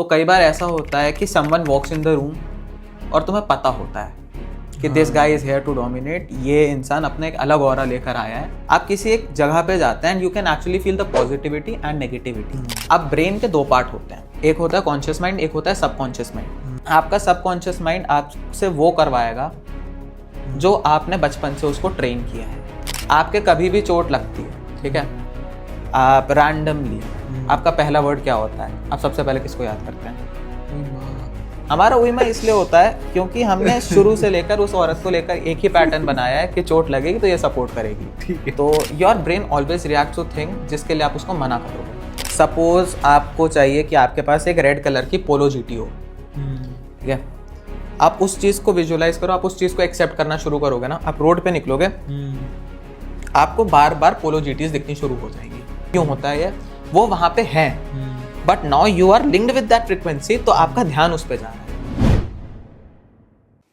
तो कई बार ऐसा होता है कि someone walks in the room और तुम्हें पता होता है कि this guy is here to dominate, ये इंसान अपने एक अलग ऑरा लेकर आया है। आप किसी एक जगह पे जाते हैं and you can actually feel the positivity and negativity. अब ब्रेन के दो पार्ट होते हैं, एक होता है कॉन्शियस माइंड, एक होता है सबकॉन्शियस माइंड। आपका सबकॉन्शियस माइंड आपसे वो करवाएगा जो आपने बचपन से उसको ट्रेन किया है। आपके कभी भी चोट लगती है, ठीक है, आप रैंडमली आपका पहला वर्ड क्या होता है? आप सबसे पहले किसको याद करते हैं? हमारा उई माँ इसलिए होता है क्योंकि हमने शुरू से लेकर उस औरत को लेकर एक ही पैटर्न बनाया है कि चोट लगेगी तो ये सपोर्ट करेगी। तो your brain always react to thing जिसके लिए आप उसको मना करोगे। सपोज आपको चाहिए कि आपके पास एक रेड कलर की पोलो जीटी हो, ठीक है, आप उस चीज़ को विजुअलाइज करो, आप उस चीज़ को एक्सेप्ट करना शुरू करोगे ना, आप रोड पे निकलोगे, आपको बार बार पोलो जीटीज दिखनी शुरू हो जाएगी। क्यों होता है ये? वो वहां पे है, but now you are linked with that frequency, तो आपका ध्यान उस पे जा रहा है।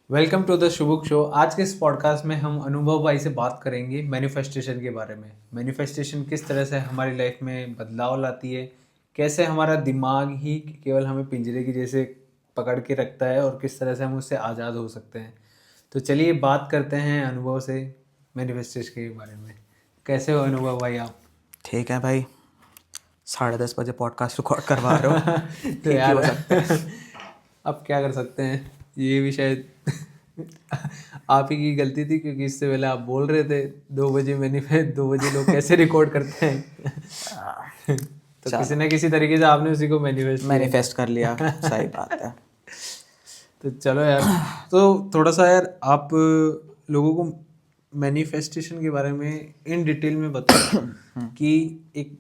Welcome to the Shubhuk show. आज के इस पॉडकास्ट में हम अनुभव भाई से बात करेंगे मैनिफेस्टेशन के बारे में। मैनिफेस्टेशन किस तरह से हमारी लाइफ में बदलाव लाती है, कैसे हमारा दिमाग ही केवल हमें पिंजरे की जैसे पकड़ के रखता है और किस तरह से हम उससे आज़ाद हो सकते हैं। तो चलिए बात करते हैं अनुभव से मैनिफेस्टेशन के बारे में। कैसे हो अनुभव भाई आप? ठीक है भाई, 10:30 बजे पॉडकास्ट रिकॉर्ड करवा रहे हो तो यार अब क्या कर सकते हैं, ये भी शायद आप ही की गलती थी क्योंकि इससे पहले आप बोल रहे थे 2 बजे मैनिफेस्ट 2 बजे लोग कैसे रिकॉर्ड करते हैं तो किसी न किसी तरीके से आपने उसी को मैनिफेस्ट कर लिया। सही बात है। तो चलो यार, तो थोड़ा सा यार आप लोगों को मैनिफेस्टेशन के बारे में इन डिटेल में बताओ कि एक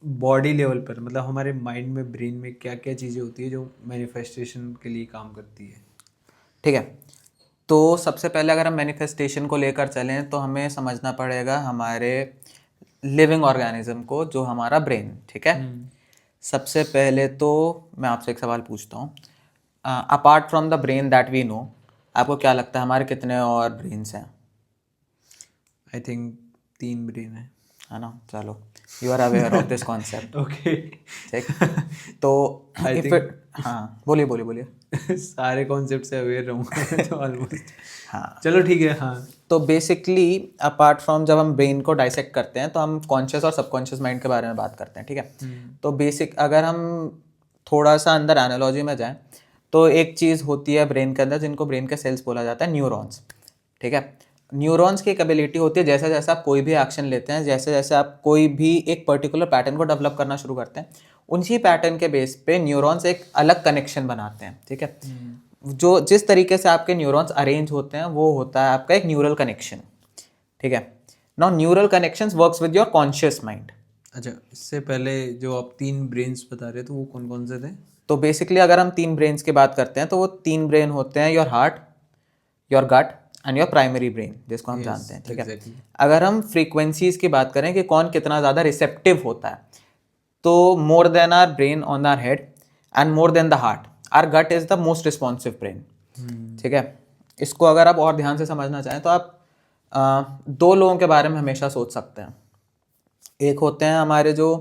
बॉडी लेवल पर, मतलब हमारे माइंड में, ब्रेन में क्या क्या चीज़ें होती है जो मैनिफेस्टेशन के लिए काम करती है। ठीक है, तो सबसे पहले अगर हम मैनिफेस्टेशन को लेकर चलें तो हमें समझना पड़ेगा हमारे लिविंग ऑर्गेनिज्म को, जो हमारा ब्रेन, ठीक है। सबसे पहले तो मैं आपसे एक सवाल पूछता हूँ, apart from the brain that we know, आपको क्या लगता है हमारे कितने और ब्रेन्स हैं? आई थिंक 3 ब्रेन है ना? चलो, you are aware of this concept. Okay, ठीक, तो हाँ, बोलिए बोलिए बोलिए। सारे कॉन्सेप्ट से अवेयर रहूँगा तो ऑलमोस्ट। हाँ, चलो ठीक है। हाँ, तो बेसिकली अपार्ट फ्रॉम जब हम ब्रेन को डाइसेक्ट करते हैं तो हम कॉन्शियस और सबकॉन्शियस माइंड के बारे में बात करते हैं, ठीक है। तो बेसिक अगर हम थोड़ा सा अंदर एनालॉजी में जाएं तो एक चीज़ होती है ब्रेन के अंदर जिनको ब्रेन के सेल्स बोला जाता है, न्यूरॉन्स, ठीक है। न्यूरॉन्स की एक एबिलिटी होती है, जैसे जैसे आप कोई भी एक्शन लेते हैं, जैसे जैसे आप कोई भी एक पर्टिकुलर पैटर्न को डेवलप करना शुरू करते हैं, उसी पैटर्न के बेस पे न्यूरॉन्स एक अलग कनेक्शन बनाते हैं, ठीक है। जो जिस तरीके से आपके न्यूरॉन्स अरेंज होते हैं वो होता है आपका एक न्यूरल कनेक्शन, ठीक है। Now neural connections works with your conscious mind. अच्छा, इससे पहले जो आप 3 ब्रेन्स बता रहे थे वो कौन कौन से थे? तो बेसिकली अगर हम 3 ब्रेन्स की बात करते हैं तो वो 3 ब्रेन होते हैं, your heart, your gut and your primary brain, जिसको हम जानते हैं, ठीक है। अगर हम फ्रीक्वेंसीज की बात करें कि कौन कितना ज़्यादा रिसेप्टिव होता है, तो more than our brain on our head and more than the heart, our gut is the most responsive brain, ठीक है। इसको अगर आप और ध्यान से समझना चाहें तो आप 2 लोगों के बारे में हमेशा सोच सकते हैं। एक होते हैं हमारे जो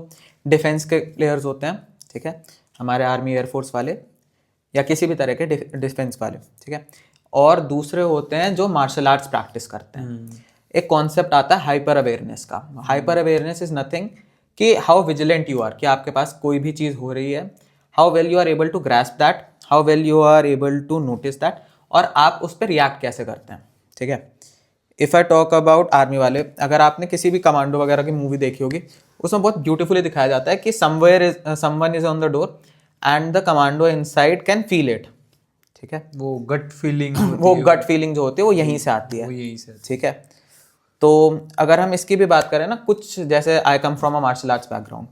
डिफेंस के प्लेयर्स होते हैं, ठीक है, हमारे आर्मी एयरफोर्स वाले या किसी भी तरह के डिफेंस वाले, ठीक है। और दूसरे होते हैं जो मार्शल आर्ट्स प्रैक्टिस करते हैं। एक कॉन्सेप्ट आता है हाइपर अवेयरनेस का। हाइपर अवेयरनेस इज नथिंग कि हाउ विजिलेंट यू आर, कि आपके पास कोई भी चीज़ हो रही है, how well you are able to grasp that, how well you are able to notice that, और आप उस पर रिएक्ट कैसे करते हैं, ठीक है। If I talk about army वाले, अगर आपने किसी भी कमांडो वगैरह की मूवी देखी होगी, उसमें बहुत ब्यूटीफुली दिखाया जाता है कि someone is on the door and the commando inside can feel it, ठीक है। वो गट फीलिंग वो गट फीलिंग जो होती है वो यहीं से आती है, ठीक है। तो अगर हम इसकी भी बात करें ना, कुछ जैसे I come from a martial arts background,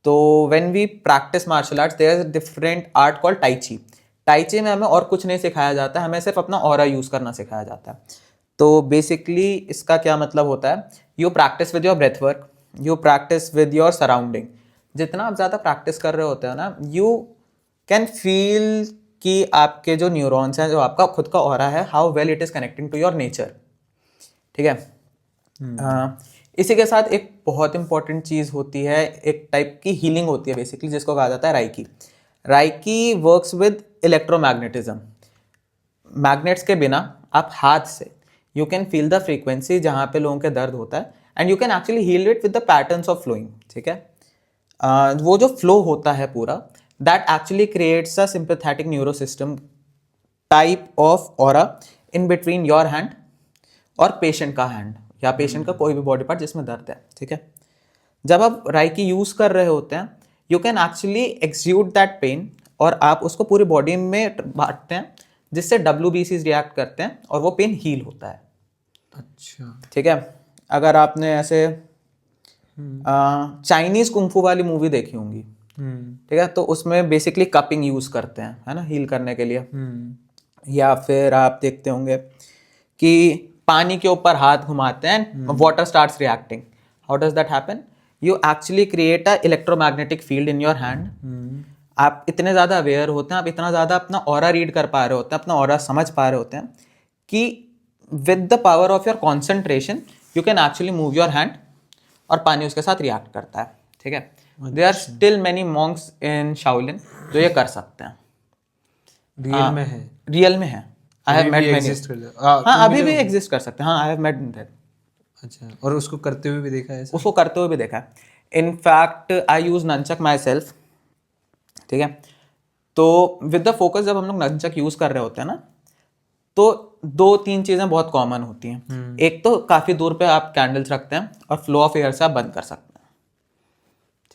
तो when we practice martial arts there is different art called tai chi. Tai chi में हमें और कुछ नहीं सिखाया जाता है, हमें सिर्फ अपना ऑरा यूज़ करना सिखाया जाता है। तो बेसिकली इसका क्या मतलब होता है, you practice with your breath work, you practice with your surrounding. जितना आप ज़्यादा प्रैक्टिस कर रहे होते हो ना, यू कैन फील कि आपके जो न्यूरॉन्स हैं, जो आपका खुद का ऑरा है, how well it is connecting to your nature, ठीक है। इसी के साथ एक बहुत इंपॉर्टेंट चीज़ होती है, एक टाइप की हीलिंग होती है बेसिकली, जिसको कहा जाता है Reiki. Reiki works with electromagnetism. Magnets के बिना आप हाथ से you can feel the frequency जहाँ पे लोगों के दर्द होता है, and you can actually heal it with the patterns of flowing. ठीक है, वो जो फ्लो होता है पूरा, that actually creates a sympathetic neuro system type of aura in between your hand और पेशेंट का हैंड, या पेशेंट का कोई भी बॉडी पार्ट जिसमें दर्द है। ठीक है, जब आप राइकी यूज कर रहे होते हैं, you can actually execute that pain, और आप उसको पूरी बॉडी में बांटते हैं, जिससे WBCs रिएक्ट करते हैं और वो पेन हील होता है। अच्छा। ठीक है, अगर आपने ऐसे चाइनीज कुंफू वाली मूवी देखी होंगी, ठीक है, तो उसमें बेसिकली कपिंग यूज करते हैं, है ना, हील करने के लिए। या फिर आप देखते होंगे कि पानी के ऊपर हाथ घुमाते हैं, water starts reacting. How does that happen? You actually create a electromagnetic field in your hand. आप इतने ज़्यादा अवेयर होते हैं, आप इतना ज़्यादा अपना ऑरा रीड कर पा रहे होते हैं, अपना ऑरा समझ पा रहे होते हैं कि with the power of your concentration you can actually move your hand, और पानी उसके साथ रिएक्ट करता है। ठीक है, there are still many monks in Shaolin जो ये कर सकते हैं। रियल में है? रियल में है। I have met many. हाँ, अभी भी एग्जिस्ट कर सकते हैं। हाँ, आई हैव मेट दैट। अच्छा, और उसको करते हुए भी देखा है? उसको करते हुए भी देखा है। In fact I use nunchuck myself. ठीक है, तो विद द फोकस जब हम लोग नंचक यूज कर रहे होते हैं ना, तो 2-3 चीजें बहुत कॉमन होती हैं। एक तो काफी दूर पे आप कैंडल्स रखते हैं और फ्लो ऑफ एयर से आप बंद कर सकते हैं।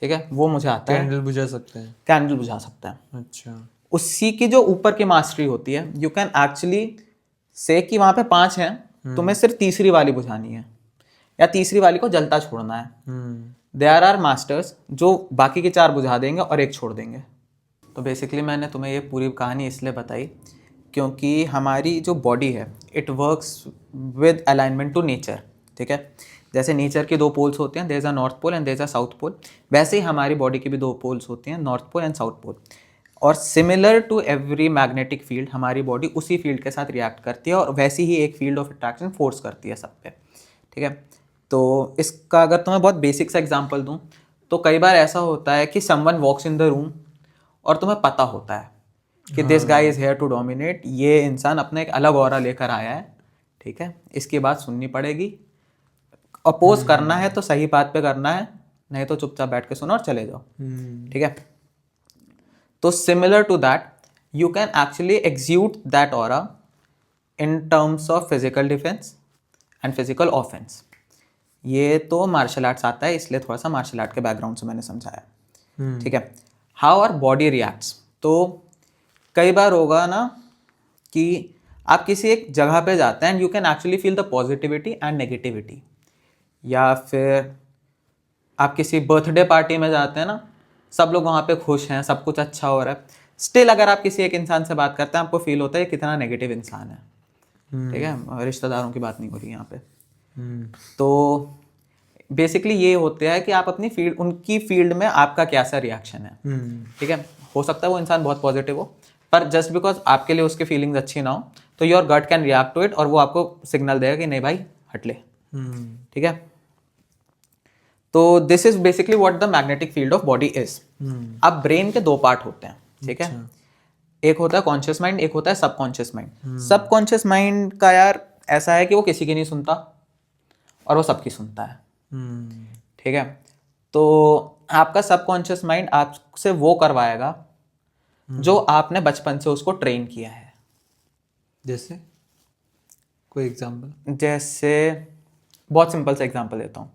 ठीक है, वो मुझे आता है। कैंडल बुझा सकते हैं? कैंडल बुझा सकते हैं। अच्छा। उसी की जो ऊपर की मास्टरी होती है, यू कैन एक्चुअली से कि वहां पे 5 हैं, तुम्हें सिर्फ तीसरी वाली बुझानी है, या तीसरी वाली को जलता छोड़ना है। देयर आर मास्टर्स जो बाकी के 4 बुझा देंगे और एक छोड़ देंगे। तो बेसिकली मैंने तुम्हें ये पूरी कहानी इसलिए बताई क्योंकि हमारी जो बॉडी है, it works with alignment to nature. ठीक है, जैसे नेचर के 2 पोल्स होते हैं, there is a north pole and there is a south pole, वैसे ही हमारी बॉडी की भी 2 पोल्स होती हैं, north pole and south pole. और similar to every magnetic field, हमारी बॉडी उसी फील्ड के साथ रिएक्ट करती है, और वैसी ही एक फील्ड ऑफ अट्रैक्शन फोर्स करती है सब पे। ठीक है, तो इसका अगर तुम्हें बहुत बेसिक सा एग्जांपल दूं, तो कई बार ऐसा होता है कि someone walks in the room और तुम्हें पता होता है कि this guy is here to dominate, ये इंसान अपना एक अलग ऑरा लेकर आया है। ठीक है, इसकी बात सुननी पड़ेगी, अपोज करना है तो सही बात पे करना है, नहीं तो चुपचाप बैठ के सुनो और चले जाओ। ठीक है, तो similar to that you can actually exude that aura in terms of physical defence and physical offence. ये तो मार्शल आर्ट्स आता है, इसलिए थोड़ा सा मार्शल आर्ट के बैकग्राउंड से मैंने समझाया। ठीक है, हाउ आवर बॉडी रिएक्ट्स। तो कई बार होगा ना कि आप किसी एक जगह पे जाते हैं and you can actually feel the positivity and negativity, या फिर आप किसी बर्थडे पार्टी में जाते हैं ना, सब लोग वहाँ पे खुश हैं, सब कुछ अच्छा हो रहा है, स्टिल अगर आप किसी एक इंसान से बात करते हैं, आपको फील होता है कितना नेगेटिव इंसान है। ठीक है, रिश्तेदारों की बात नहीं हो रही यहाँ पे। तो बेसिकली ये होता है कि आप अपनी फील्ड, उनकी फील्ड में आपका क्या सा रिएक्शन है। ठीक है, हो सकता है वो इंसान बहुत पॉजिटिव हो, पर जस्ट बिकॉज आपके लिए उसकी फीलिंग्स अच्छी ना हो, तो your gut can react to it, और वो आपको सिग्नल देगा कि नहीं भाई हट ले। ठीक है, तो this is basically what the magnetic field of body is. अब ब्रेन के 2 पार्ट होते हैं। ठीक है, एक होता है कॉन्शियस माइंड, एक होता है सबकॉन्शियस माइंड। सबकॉन्शियस माइंड का यार ऐसा है कि वो किसी की नहीं सुनता और वो सबकी सुनता है। ठीक है, तो आपका सबकॉन्शियस माइंड आपसे वो करवाएगा जो आपने बचपन से उसको ट्रेन किया है। जैसे कोई एग्जांपल? जैसे बहुत सिंपल सा एग्जांपल देता हूँ।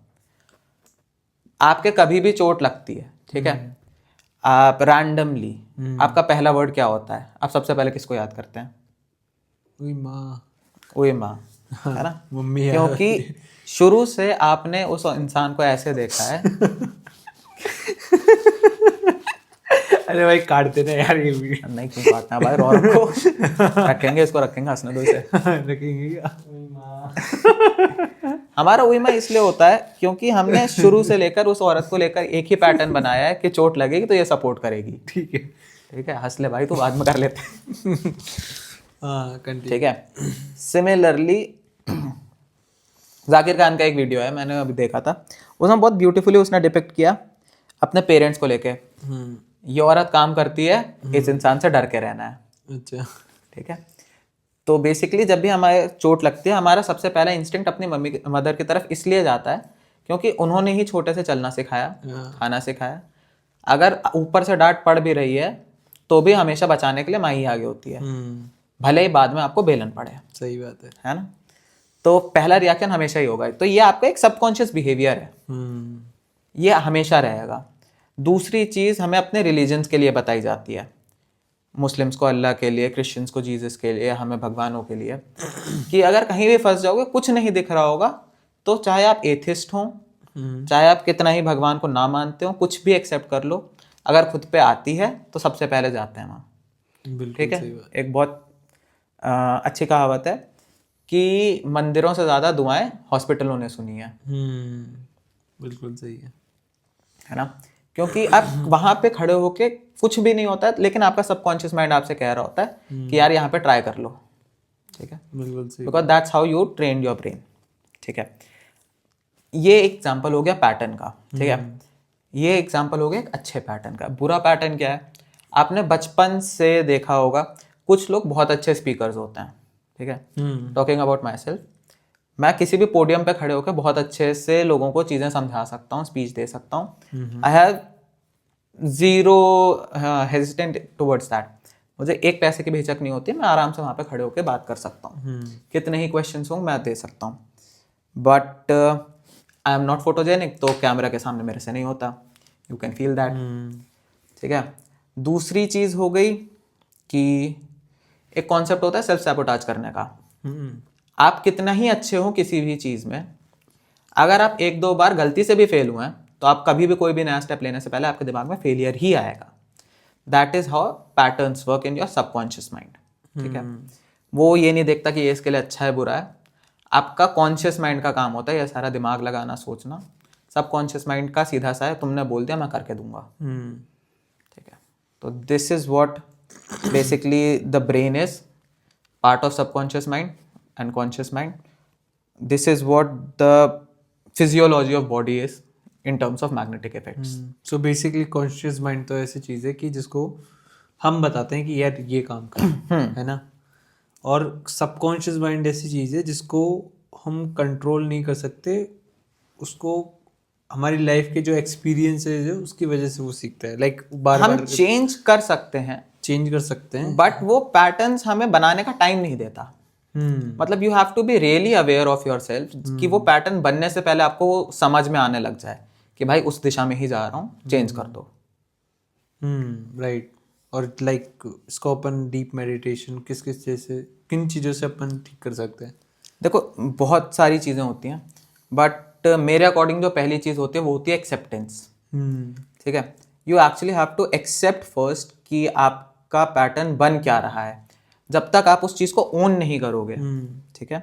आपके कभी भी चोट लगती है, ठीक है, आप रैंडमली, आपका पहला वर्ड क्या होता है? आप सबसे पहले किसको याद करते हैं? ओए माँ। ओए माँ, है ना? मम्मी। क्योंकि शुरू से आपने उस इंसान को ऐसे देखा है। अरे भाई काट देना यार ये भी। नहीं क्यों काटना भाई, रो रखो। रखेंगे इसको, रखेंगे, हंसने दो इसे। रखेंगे क्या? हमारा उई माँ इसलिए होता है क्योंकि हमने शुरू से लेकर उस औरत को लेकर एक ही पैटर्न बनाया है कि चोट लगेगी तो ये सपोर्ट करेगी। ठीक है, ठीक है, हंस ले भाई, तू बाद में कर लेते। हाँ कंटिन्यू। ठीक है, सिमिलरली जाकिर खान का एक वीडियो है, मैंने अभी देखा था, उसमें बहुत ब्यूटीफुली उसने डिपिक्ट किया अपने पेरेंट्स को लेके। ये औरत काम करती है, इस इंसान से डर के रहना है। अच्छा। ठीक है, तो बेसिकली जब भी हमारे चोट लगती है, हमारा सबसे पहला इंस्टिंक्ट अपनी मदर की तरफ इसलिए जाता है क्योंकि उन्होंने ही छोटे से चलना सिखाया, खाना सिखाया। अगर ऊपर से डांट पड़ भी रही है तो भी हमेशा बचाने के लिए माँ ही आगे होती है, भले ही बाद में आपको बेलन पड़े। सही बात है ना? तो पहला रिएक्शन हमेशा ही होगा। तो ये आपका एक सबकॉन्शियस बिहेवियर है, ये हमेशा रहेगा। दूसरी चीज़ हमें अपने रिलीजन्स के लिए बताई जाती है, मुस्लिम्स को अल्लाह के लिए, क्रिश्चियंस को जीसस के लिए, हमें भगवानों के लिए, कि अगर कहीं भी फंस जाओगे, कुछ नहीं दिख रहा होगा, तो चाहे आप एथिस्ट हो, चाहे आप कितना ही भगवान को ना मानते हो, कुछ भी एक्सेप्ट कर लो, अगर खुद पे आती है तो सबसे पहले जाते हैं वहाँ। ठीक है, एक बहुत अच्छी कहावत है कि मंदिरों से ज़्यादा दुआएं हॉस्पिटलों ने सुनी है। बिल्कुल सही है ना? क्योंकि आप वहाँ पे खड़े होके कुछ भी नहीं होता है, लेकिन आपका सबकॉन्शियस माइंड आपसे कह रहा होता है कि यार यहाँ पे ट्राई कर लो। ठीक है, बिल्कुल सही, because that's how you train your brain. ठीक है, ये एग्जाम्पल हो गया पैटर्न का। ठीक है, ये एग्जाम्पल हो गया एक अच्छे पैटर्न का। बुरा पैटर्न क्या है? आपने बचपन से देखा होगा, कुछ लोग बहुत अच्छे स्पीकर्स होते हैं। ठीक है, टॉकिंग अबाउट माई सेल्फ, मैं किसी भी पोडियम पे खड़े होकर बहुत अच्छे से लोगों को चीज़ें समझा सकता हूँ, स्पीच दे सकता हूँ। I have zero hesitant towards that. मुझे एक पैसे की भी हिचक नहीं होती, मैं आराम से वहाँ पे खड़े होकर बात कर सकता हूँ, कितने ही क्वेश्चंस हों मैं दे सकता हूँ। But I am not photogenic, तो कैमरा के सामने मेरे से नहीं होता। You can feel that. ठीक है, दूसरी चीज़ हो गई कि एक कॉन्सेप्ट होता है सेल्फ सैबोटाज करने का। आप कितना ही अच्छे हो किसी भी चीज़ में, अगर आप एक दो बार गलती से भी फेल हुए हैं, तो आप कभी भी कोई भी नया स्टेप लेने से पहले आपके दिमाग में फेलियर ही आएगा। That is how patterns work in your subconscious mind. ठीक है, वो ये नहीं देखता कि ये इसके लिए अच्छा है बुरा है। आपका कॉन्शियस माइंड का काम होता है ये सारा दिमाग लगाना, सोचना। सबकॉन्शियस माइंड का सीधा सा है, तुमने बोल दिया मैं करके दूंगा। ठीक है, तो this is what basically the brain is, part of subconscious mind and conscious mind. This is what the physiology of body is in terms of magnetic effects. So basically conscious mind तो ऐसी चीज़ है कि जिसको हम बताते हैं कि यार ये काम कर, है ना? और सबकॉन्शियस माइंड ऐसी चीज़ है जिसको हम कंट्रोल नहीं कर सकते, उसको हमारी लाइफ के जो एक्सपीरियंसेस है उसकी वजह से वो सीखता है। लाइक बार हम चेंज कर सकते हैं, बट वो पैटर्न्स हमें बनाने का टाइम नहीं देता। मतलब you have to be really aware of yourself कि वो पैटर्न बनने से पहले आपको समझ में आने लग जाए कि भाई उस दिशा में ही जा रहा हूँ, चेंज कर दो। राइट। और लाइक इसको अपन डीप मेडिटेशन किस जैसे किन चीज़ों से अपन ठीक कर सकते हैं? देखो बहुत सारी चीज़ें होती हैं, बट मेरे अकॉर्डिंग जो पहली चीज़ होती है वो होती है एक्सेप्टेंस। ठीक है, you actually have to accept first कि आपका पैटर्न बन क्या रहा है। जब तक आप उस चीज़ को ओन नहीं करोगे, ठीक है,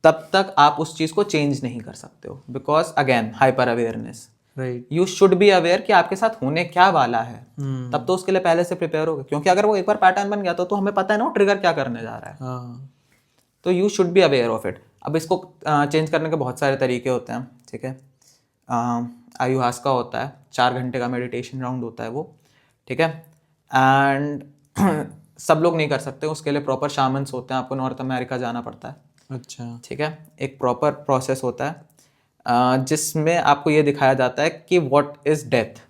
तब तक आप उस चीज़ को चेंज नहीं कर सकते हो। Because again hyper awareness, right, you should be aware कि आपके साथ होने क्या वाला है, तब तो उसके लिए पहले से प्रिपेयर होगे। क्योंकि अगर वो एक बार पैटर्न बन गया तो हमें पता है ना वो ट्रिगर क्या करने जा रहा है। तो you should be aware of it. अब इसको चेंज करने के बहुत सारे तरीके होते हैं। ठीक है, आयुहास्का होता है, 4 घंटे का मेडिटेशन राउंड होता है वो। ठीक है, एंड सब लोग नहीं कर सकते, उसके लिए प्रॉपर शामन्स होते हैं, आपको नॉर्थ अमेरिका जाना पड़ता है। अच्छा, ठीक है, एक प्रॉपर प्रोसेस होता है जिसमें आपको ये दिखाया जाता है कि व्हाट इज डेथ।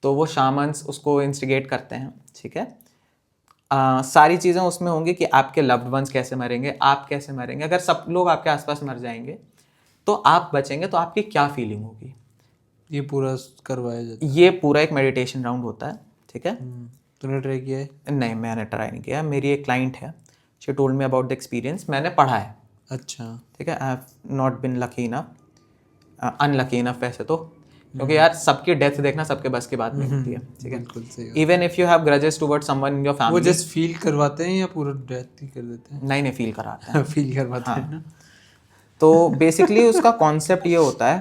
तो वो शामन्स उसको इंस्टिगेट करते हैं। ठीक है, सारी चीज़ें उसमें होंगी कि आपके लव्ड वंस कैसे मरेंगे, आप कैसे मरेंगे। अगर सब लोग आपके आसपास मर जाएंगे तो आप बचेंगे, तो आपकी क्या फीलिंग होगी, ये पूरा करवाया जाता है। ये पूरा एक मेडिटेशन राउंड होता है। ठीक है, तूने ट्राई किया है? नहीं, मैंने ट्राई नहीं किया। मेरी एक क्लाइंट है, she told me about the experience, मैंने पढ़ा है। अच्छा, ठीक है, I have not been lucky enough, unlucky enough वैसे तो, क्योंकि यार सबकी डेथ देखना सबके बस की बात नहीं होती है। ठीक है, बिल्कुल सही। Even if you have grudges toward someone in your family, वो जस्ट फील करवाते हैं या पूरा डेथ ही कर देते हैं? नहीं फील कराते हैं। फील करवाते हैं ना। तो बेसिकली उसका कॉन्सेप्ट ये होता है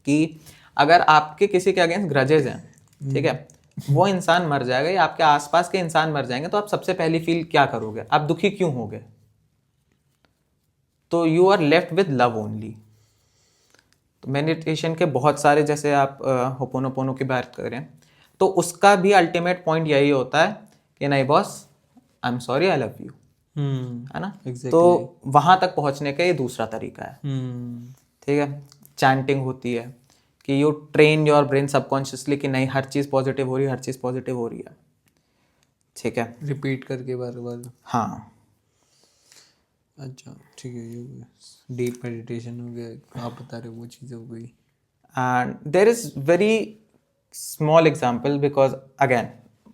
कि अगर आपके किसी के अगेंस्ट ग्रजेस हैं, ठीक है, वो इंसान मर जाएगा या आपके आसपास के इंसान मर जाएंगे, तो आप सबसे पहली फील क्या करोगे? आप दुखी क्यों होगे? तो you are left with love only. तो मेडिटेशन के बहुत सारे, जैसे आप होपोनोपोनो की बात करें तो उसका भी अल्टीमेट पॉइंट यही होता है कि नहीं boss, I am sorry, I love you, है ना। तो वहां तक पहुंचने का ये दूसरा तरीका है, ठीक है। चैंटिंग होती है कि you train your brain subconsciously कि नहीं हर चीज़ पॉजिटिव हो रही है, हर चीज़ पॉजिटिव हो रही है, ठीक है, रिपीट करके बार बार। हाँ। अच्छा ठीक है, ये डीप मेडिटेशन हो गया, आप बता रहे हो वो चीज़ हो गई। And there is very small example because again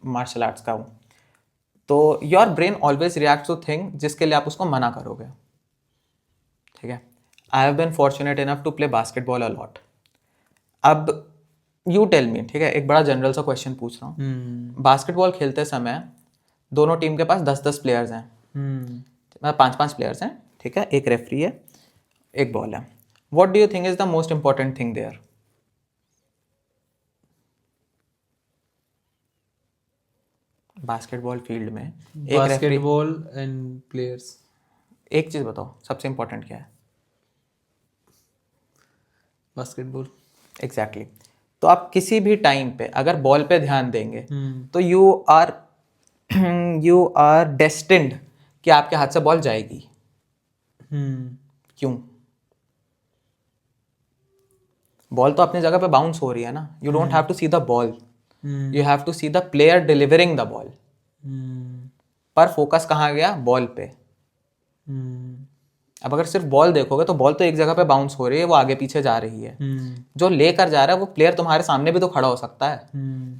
martial arts का हूँ, तो your brain always react to thing जिसके लिए आप उसको मना करोगे, ठीक है। I have been fortunate enough to play basketball a lot. अब यू टेल मी, ठीक है, एक बड़ा जनरल सा क्वेश्चन पूछ रहा हूँ। बास्केटबॉल खेलते समय दोनों टीम के पास 10-10 प्लेयर्स हैं, मतलब 5-5 प्लेयर्स हैं, ठीक है, एक रेफरी है, एक बॉल है। What do you think is the most important thing there? Basketball field में एक रेफरी, बास्केटबॉल एंड प्लेयर्स, एक चीज बताओ सबसे इंपॉर्टेंट क्या है? बास्केटबॉल। एग्जैक्टली। तो आप किसी भी टाइम पे अगर बॉल पे ध्यान देंगे तो यू आर डेस्टिन्ड कि आपके हाथ से बॉल जाएगी। क्यों? बॉल तो अपनी जगह पे बाउंस हो रही है ना। You don't have to see the ball, you have to see the player delivering the ball. पर फोकस कहाँ गया? बॉल पे। अब अगर सिर्फ बॉल देखोगे तो बॉल तो एक जगह पे बाउंस हो रही है, वो आगे पीछे जा रही है। जो लेकर जा रहा है वो प्लेयर तुम्हारे सामने भी तो खड़ा हो सकता है,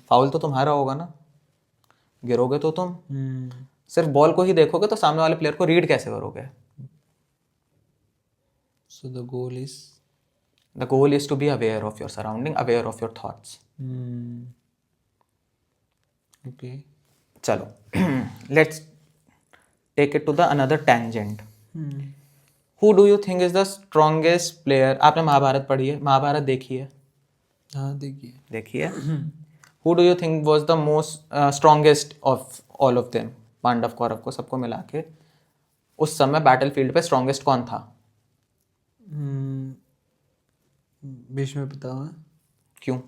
फाउल तो तुम्हारा होगा ना, गिरोगे तो तुम। सिर्फ बॉल को ही देखोगे तो सामने वाले प्लेयर को रीड कैसे करोगे? So the goal is to be aware of your surrounding, aware of your thoughts. Okay. चलो let's take it to the another tangent. Who do you think is the strongest player? आपने महाभारत पढ़ी है, महाभारत देखी है? हाँ देखी है। Who do you think was the most strongest of all of them? Pandav Kaurava को सबको मिला के उस समय बैटल फील्ड पे स्ट्रॉन्गेस्ट कौन था? भीष्म पितामह। क्यों?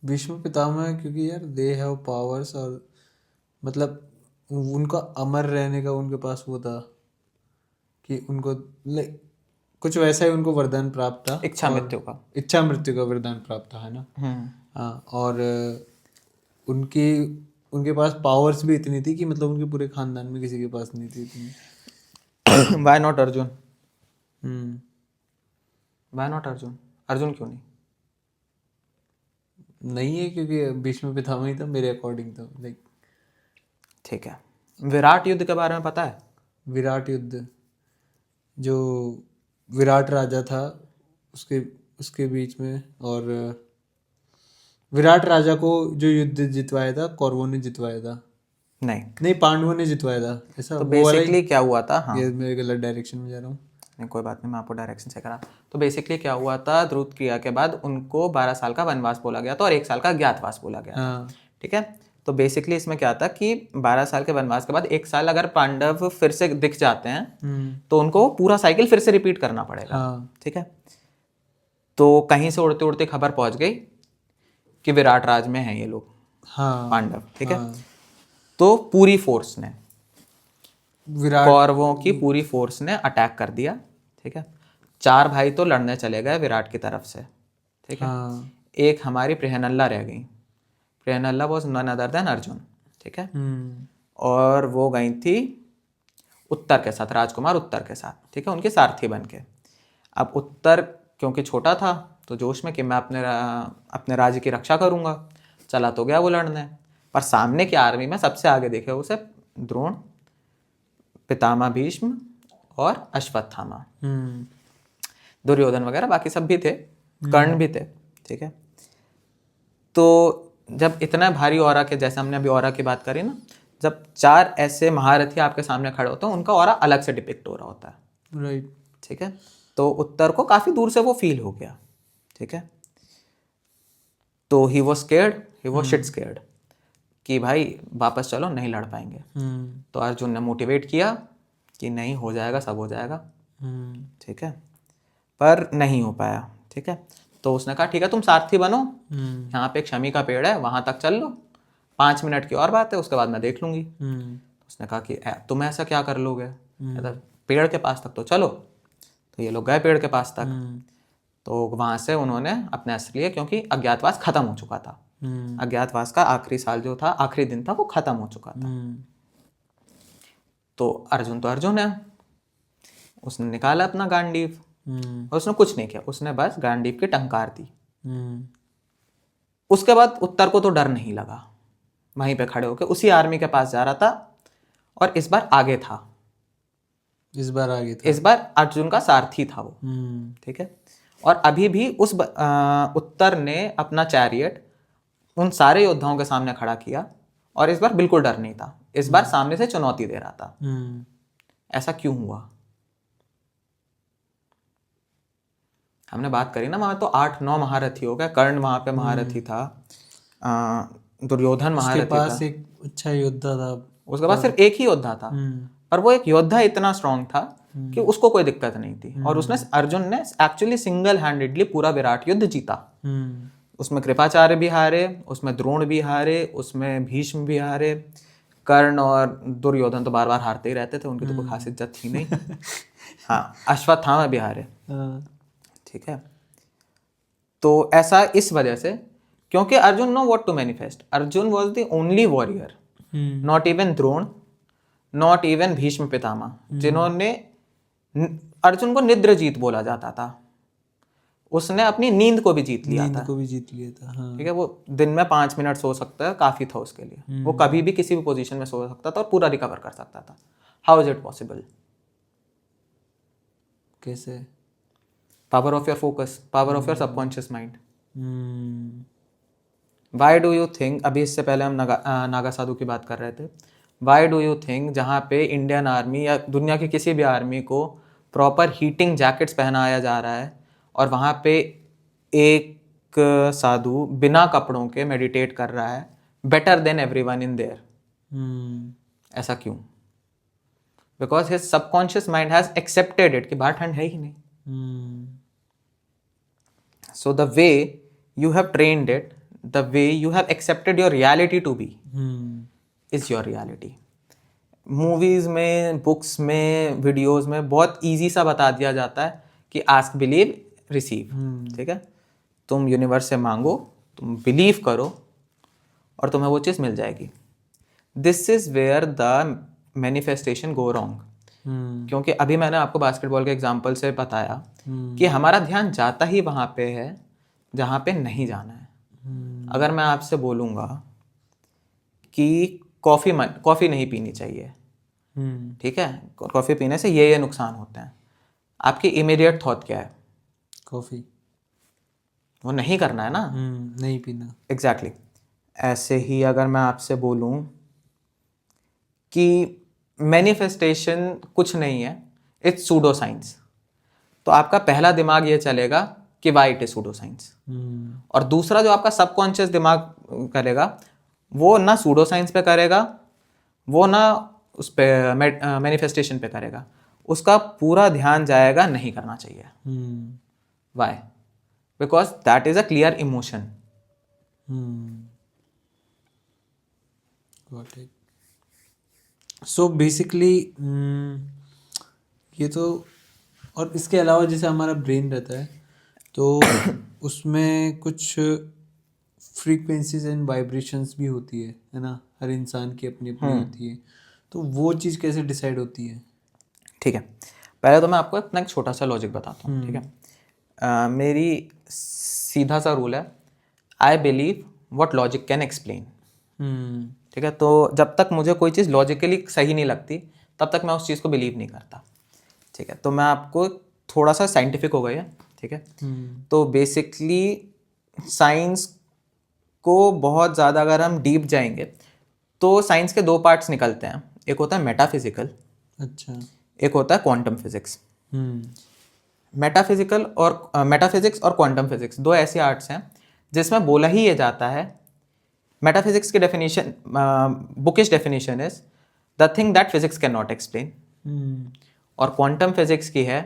भीष्म पितामह क्योंकि यार दे हैव पावर्स, और मतलब उनका अमर रहने का उनके पास वो था कि उनको कुछ वैसा ही उनको वरदान प्राप्त था, इच्छा मृत्यु का वरदान प्राप्त था, है ना। हाँ, और उनके पास पावर्स भी इतनी थी कि मतलब उनके पूरे खानदान में किसी के पास नहीं थी इतनी। Why not Arjun? Why not Arjun? Arjun क्यों नहीं? नहीं है क्योंकि भीष्म पितामह ही था मेरे अकॉर्डिंग, तो लाइक। ठीक है। विराट युद्ध के बारे में पता है? विराट युद्ध, जो विराट राजा था उसके बीच में, और विराट राजा को जो युद्ध जितवाया था कौरवों ने जितवाया था। नहीं, पांडवों ने जितवाया था, ऐसा। तो बेसिकली क्या हुआ था? हाँ, ये मैं गलत डायरेक्शन में जा रहा हूँ। नहीं कोई बात नहीं, मैं आपको डायरेक्शन से करा। तो बेसिकली क्या हुआ था, द्रुत क्रिया के बाद उनको 12 साल का वनवास बोला गया था और 1 साल का ज्ञातवास बोला गया था, ठीक है। तो बेसिकली इसमें क्या था कि 12 साल के वनवास के बाद 1 साल अगर पांडव फिर से दिख जाते हैं तो उनको पूरा साइकिल फिर से रिपीट करना पड़ेगा, ठीक है। तो कहीं से उड़ते उड़ते खबर पहुंच गई कि विराट राज में हैं ये लोग, पांडव, ठीक है। तो पूरी फोर्स ने, कौरवों की पूरी फोर्स ने अटैक कर दिया, ठीक है। 4 भाई तो लड़ने चले गए विराट की तरफ से, ठीक है। एक हमारी प्रियनल्ला रह गई। प्रियनल्ला was none other than Arjun, ठीक है। और वो गई थी उत्तर के साथ, राजकुमार उत्तर के साथ, ठीक है, उनके सारथी बन के। अब उत्तर क्योंकि छोटा था तो जोश में कि मैं अपने राज्य की रक्षा करूंगा, चला तो गया वो लड़ने। पर सामने की आर्मी में सबसे आगे देखे उसे द्रोण, पितामह भीष्म और अश्वत्थामा, दुर्योधन वगैरह बाकी सब भी थे, कर्ण भी थे, ठीक है। तो जब इतना भारी ऑरा के, जैसे हमने अभी ऑरा की बात करी ना, जब 4 ऐसे महारथी आपके सामने खड़े होते हैं उनका ऑरा अलग से डिपिक्ट हो रहा होता है, राइट, ठीक है। तो उत्तर को काफी दूर से वो फील हो गया, ठीक है। तो he was scared, he was shit scared कि भाई वापस चलो, नहीं लड़ पाएंगे। तो अर्जुन ने मोटिवेट किया कि नहीं, हो जाएगा, सब हो जाएगा, ठीक है। पर नहीं हो पाया, ठीक है। तो उसने कहा ठीक है तुम सारथी बनो, यहाँ पे एक शमी का पेड़ है वहां तक चल लो, 5 मिनट की और बात है, उसके बाद मैं देख लूंगी। उसने कहा कि तुम ऐसा क्या कर लोगे, कहता पेड़ के पास तक तो चलो। तो ये लोग गए पेड़ के पास तक। तो वहां से उन्होंने अपने अस्त्र लिए, क्योंकि अज्ञातवास खत्म हो चुका था। अज्ञातवास का आखिरी साल जो था, आखिरी दिन था, वो खत्म हो चुका था। तो अर्जुन है, उसने निकाला अपना गांडीव, और उसने कुछ नहीं किया, उसने बस गांडीव की टंकार दी। उसके बाद उत्तर को तो डर नहीं लगा, वहीं पे खड़े होकर उसी आर्मी के पास जा रहा था, और इस बार आगे था। इस बार अर्जुन का सारथी था वो, ठीक है। और अभी भी उस उत्तर ने अपना चैरियट उन सारे योद्धाओं के सामने खड़ा किया, और इस बार बिल्कुल डर नहीं था, इस बार सामने से चुनौती दे रहा था। ऐसा क्यों हुआ? हमने बात करी ना, वहां तो 8-9 महारथी हो गए। कर्ण वहां पे महारथी था, दुर्योधन महारथी था, उसके पास एक अच्छा योद्धा था, उसके पास सिर्फ एक ही योद्धा था, पर वो एक योद्धा इतना स्ट्रांग था कि उसको कोई दिक्कत नहीं थी। और अर्जुन ने एक्चुअली सिंगल हैंडेडली पूरा विराट युद्ध जीता। उसमें कृपाचार्य भी हारे, उसमें द्रोण भी हारे, उसमें भीष्म भी हारे, कर्ण और दुर्योधन तो बार बार हारते ही रहते थे, उनकी तो कोई खास इज्जत थी नहीं। हाँ, अश्वत्थामा भी हारे, ठीक है। तो ऐसा इस वजह से, क्योंकि Arjun know what to manifest. Arjun was the only warrior, not even Drona, not even Bhishma Pitamah, जिन्होंने, अर्जुन को निद्रजीत बोला जाता था। उसने अपनी नींद को भी जीत लिया था। हाँ। ठीक है, वो दिन में 5 मिनट सो सकता है, काफी था उसके लिए। वो कभी भी किसी भी पोजीशन में सो सकता था और पूरा रिकवर कर सकता था। How is it possible? कैसे? Power of your focus, power of your subconscious mind. Why do you think, अभी इससे पहले हम नागा साधु की बात कर रहे थे, वाई डू यू थिंक जहाँ पे इंडियन आर्मी या दुनिया की किसी भी आर्मी को प्रॉपर हीटिंग जैकेट्स पहनाया जा रहा है, और वहाँ पे एक साधु बिना कपड़ों के मेडिटेट कर रहा है, better than everyone in their? ऐसा क्यों? Because his subconscious mind has accepted it कि बाहर ठंड है ही नहीं। So the way you have trained it, the way you have accepted your reality to be, is your reality. Movies में, books में, videos में बहुत इजी सा बता दिया जाता है कि आस्क, बिलीव, रिसीव। ठीक है, तुम यूनिवर्स से मांगो, तुम बिलीव करो, और तुम्हें वो चीज़ मिल जाएगी। This is where the manifestation go wrong. क्योंकि अभी मैंने आपको बास्केटबॉल के एग्जाम्पल से बताया कि हमारा ध्यान जाता ही वहाँ पे है जहाँ पे नहीं जाना है। अगर मैं आपसे बोलूँगा कि कॉफ़ी नहीं पीनी चाहिए, ठीक है, कॉफ़ी पीने से ये नुकसान होते हैं, आपकी इमीडिएट थॉट क्या है? कॉफ़ी। वो नहीं करना है ना, नहीं पीना। एग्जैक्टली। ऐसे ही अगर मैं आपसे बोलूँ कि मैनिफेस्टेशन कुछ नहीं है, इट्स सूडो साइंस, तो आपका पहला दिमाग ये चलेगा कि why it is pseudo science. और दूसरा जो आपका सबकॉन्शियस दिमाग करेगा, वो ना सूडो साइंस पे करेगा, वो ना उस पे मैनिफेस्टेशन पे करेगा, उसका पूरा ध्यान जाएगा नहीं करना चाहिए। Why? Because that is a clear emotion. So basically ये तो, और इसके अलावा जैसे हमारा ब्रेन रहता है, तो उसमें कुछ फ्रीक्वेंसीज एंड वाइब्रेशंस भी होती है ना, हर इंसान की अपनी अपनी होती है। तो वो चीज़ कैसे डिसाइड होती है? ठीक है, पहले तो मैं आपको अपना एक छोटा सा लॉजिक बताता हूँ। ठीक है, मेरी सीधा सा रूल है, I believe what logic can explain. ठीक है, तो जब तक मुझे कोई चीज़ लॉजिकली सही नहीं लगती, तब तक मैं उस चीज़ को बिलीव नहीं करता। ठीक है, तो मैं आपको थोड़ा सा साइंटिफिक हो गया। ठीक है, तो बेसिकली साइंस को बहुत ज़्यादा अगर हम डीप जाएंगे तो साइंस के 2 पार्ट्स निकलते हैं। एक होता है मेटाफिजिकल, अच्छा, एक होता है क्वांटम फिजिक्स। मेटाफिजिक्स और क्वांटम फिजिक्स 2 ऐसे आर्ट्स हैं जिसमें बोला ही ये जाता है, मेटाफिजिक्स की definition, bookish definition is the thing that physics can not explain, और क्वांटम फिजिक्स की है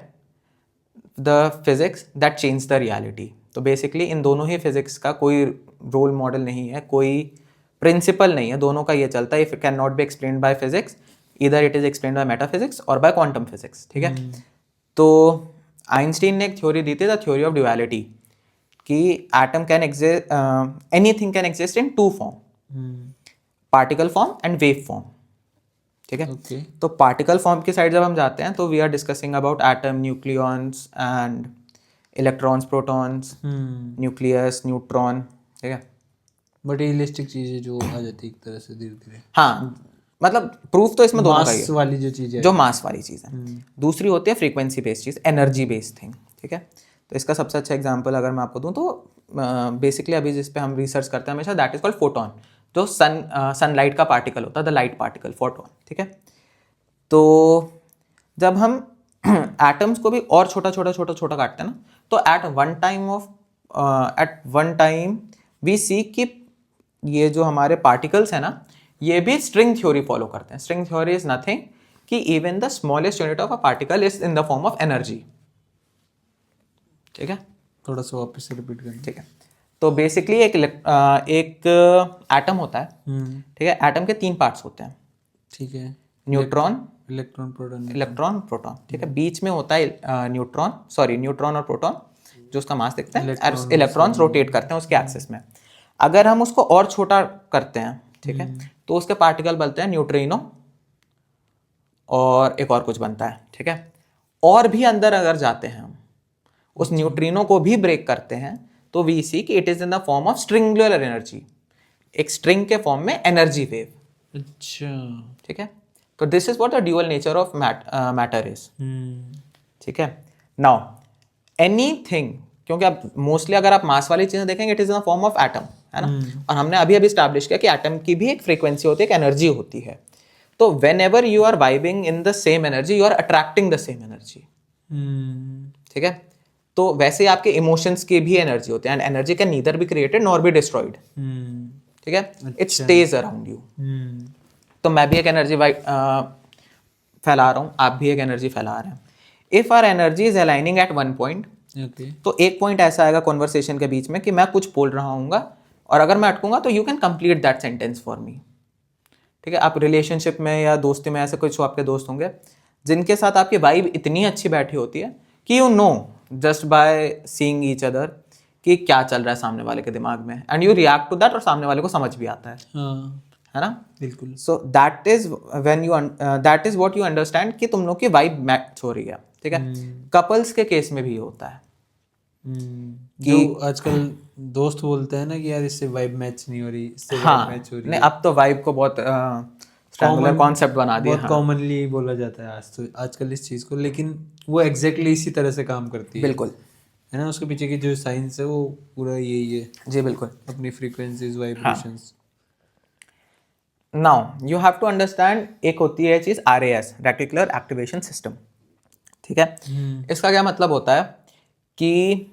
the physics that change the reality. तो बेसिकली इन दोनों ही फिजिक्स का कोई रोल मॉडल नहीं है, कोई प्रिंसिपल नहीं है, दोनों का ये चलता है। If it can not be explained by physics, either it is explained by metaphysics और बाय क्वांटम फिजिक्स, ठीक है। तो आइंस्टीन ने एक थ्योरी दी थी, द थ्योरी ऑफ ड्युअलिटी, कि atom can exist, anything can exist in two form, particle form and wave form, ठीक है। तो पार्टिकल फॉर्म की साइड जब हम जाते हैं तो we are discussing about atom, nucleons and electrons, protons, nucleus, neutron, ठीक है। मटेरियलिस्टिक चीजें जो आ जाती है एक तरह से धीरे धीरे। हाँ, मतलब प्रूफ तो इसमें दोनों का ही है, वाली जो चीज़ है, जो मास वाली चीज़ है। दूसरी होती है फ्रीक्वेंसी बेस्ड चीज़, एनर्जी बेस्ड थिंग, ठीक है। तो इसका सबसे अच्छा एग्जांपल अगर मैं आपको दूं तो बेसिकली अभी जिस पे हम रिसर्च करते हैं हमेशा, दैट इज कॉल्ड फोटोन, जो सनलाइट का पार्टिकल होता है, द लाइट पार्टिकल, फोटोन, ठीक है। तो जब हम एटम्स को भी और छोटा छोटा छोटा छोटा काटते हैं ना, तो at one time we see कि ये जो हमारे पार्टिकल्स है ना, ये भी स्ट्रिंग थ्योरी फॉलो करते हैं। स्ट्रिंग थ्योरी इज नथिंग कि even the smallest unit of a particle is in the form of energy, ठीक है। थोड़ा सा वापस से रिपीट करना, ठीक है। तो बेसिकली एक एटम होता है, ठीक है। एटम के 3 पार्ट्स होते हैं, ठीक है। न्यूट्रॉन, इलेक्ट्रॉन, प्रोटॉन, ठीक है। बीच में होता है न्यूट्रॉन और प्रोटॉन, जो उसका मास देखते हैं, इलेक्ट्रॉन्स रोटेट करते हैं उसके एक्सिस में। अगर हम उसको और छोटा करते हैं, ठीक है, तो उसके पार्टिकल बनते हैं न्यूट्रिनो और एक और कुछ बनता है, ठीक है। और भी अंदर अगर जाते हैं हम, उस न्यूट्रिनो को भी ब्रेक करते हैं, तो वी सी कि it is in the form of stringular energy, एक स्ट्रिंग के फॉर्म में एनर्जी वेव, अच्छा, ठीक है। तो this is what the dual nature of matter is, ठीक है। नाउ एनीथिंग, क्योंकि आप मोस्टली अगर आप मास वाली चीजें देखेंगे, it is in the form of atom, है ना। और हमने अभी स्टैब्लिश किया कि एटम की भी एक फ्रीक्वेंसी होती है, एक एनर्जी होती है। तो whenever you are vibing in the same energy, you are attracting the same energy, ठीक है। तो वैसे आपके इमोशंस की भी एनर्जी होती है, and energy can neither be created nor be destroyed, ठीक है। It stage around you. तो मैं भी एक एनर्जी फैला रहा हूँ, आप भी एक एनर्जी फैला रहे हैं। If our energy is aligning at one point, तो एक पॉइंट ऐसा आएगा कॉन्वर्सेशन के बीच में कि मैं कुछ बोल रहा हूँ, और अगर मैं अटकूंगा तो you can complete that sentence for me, ठीक है। आप रिलेशनशिप में या दोस्ती में ऐसे कुछ आपके दोस्त होंगे जिनके साथ आपकी वाइब इतनी अच्छी बैठी होती है कि you know just by seeing each other कि क्या चल रहा है सामने वाले के दिमाग में, and you react to that, और सामने वाले को समझ भी आता है, है ना। बिल्कुल। So that is what you understand कि तुम लोग की वाइब मैच हो रही है, ठीक है। कपल्स के केस में भी होता है जो आजकल दोस्त बोलते हैं ना कि यार इससे वाइब मैच नहीं हो रही, इससे हाँ, मैच हो रही नहीं, अब तो वाइब को बहुत ट्रायंगुलर कॉन्सेप्ट बना दिया, बहुत कॉमनली बोला जाता है आजकल इस चीज़ को, लेकिन वो एग्जैक्टली इसी तरह से काम करती है, बिल्कुल, है ना। उसके पीछे की जो साइंस है वो पूरा यही है। जी बिल्कुल। अपनी frequencies, vibrations. Now you have to understand, एक होती है चीज RAS, रेटिकुलर एक्टिवेशन सिस्टम, ठीक है। इसका क्या मतलब होता है कि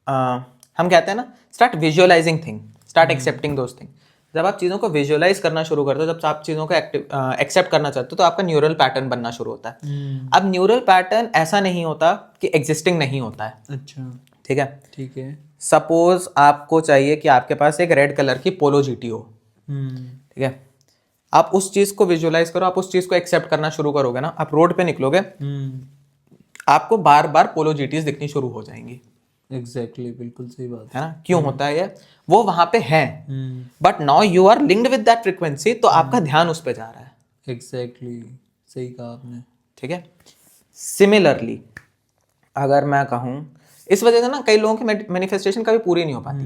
हम कहते हैं ना, start visualising thing, start accepting those thing. जब आप चीज़ों को विजुअलाइज करना शुरू करते हो, जब आप चीज़ों को एक्सेप्ट करना चाहते हो, तो आपका न्यूरल पैटर्न बनना शुरू होता है। अब न्यूरल पैटर्न ऐसा नहीं होता कि एग्जिस्टिंग नहीं होता है, अच्छा, ठीक है। ठीक है। सपोज आपको चाहिए कि आपके पास एक रेड कलर की पोलो GT हो, ठीक है। आप उस चीज़ को विजुअलाइज करो, आप उस चीज़ को एक्सेप्ट करना शुरू करोगे ना, आप रोड पे निकलोगे, आपको बार बार पोलो GTs दिखनी शुरू हो जाएंगी। एग्जैक्टली, बिल्कुल सही बात है ना। क्यों होता है ये? वो वहां पे है, but now you are linked with that frequency, तो आपका ध्यान उस पे जा रहा है। एग्जैक्टली, सही कहा आपने, ठीक है। सिमिलरली अगर मैं कहूँ, इस वजह से ना कई लोगों की मैनिफेस्टेशन कभी पूरी नहीं हो पाती,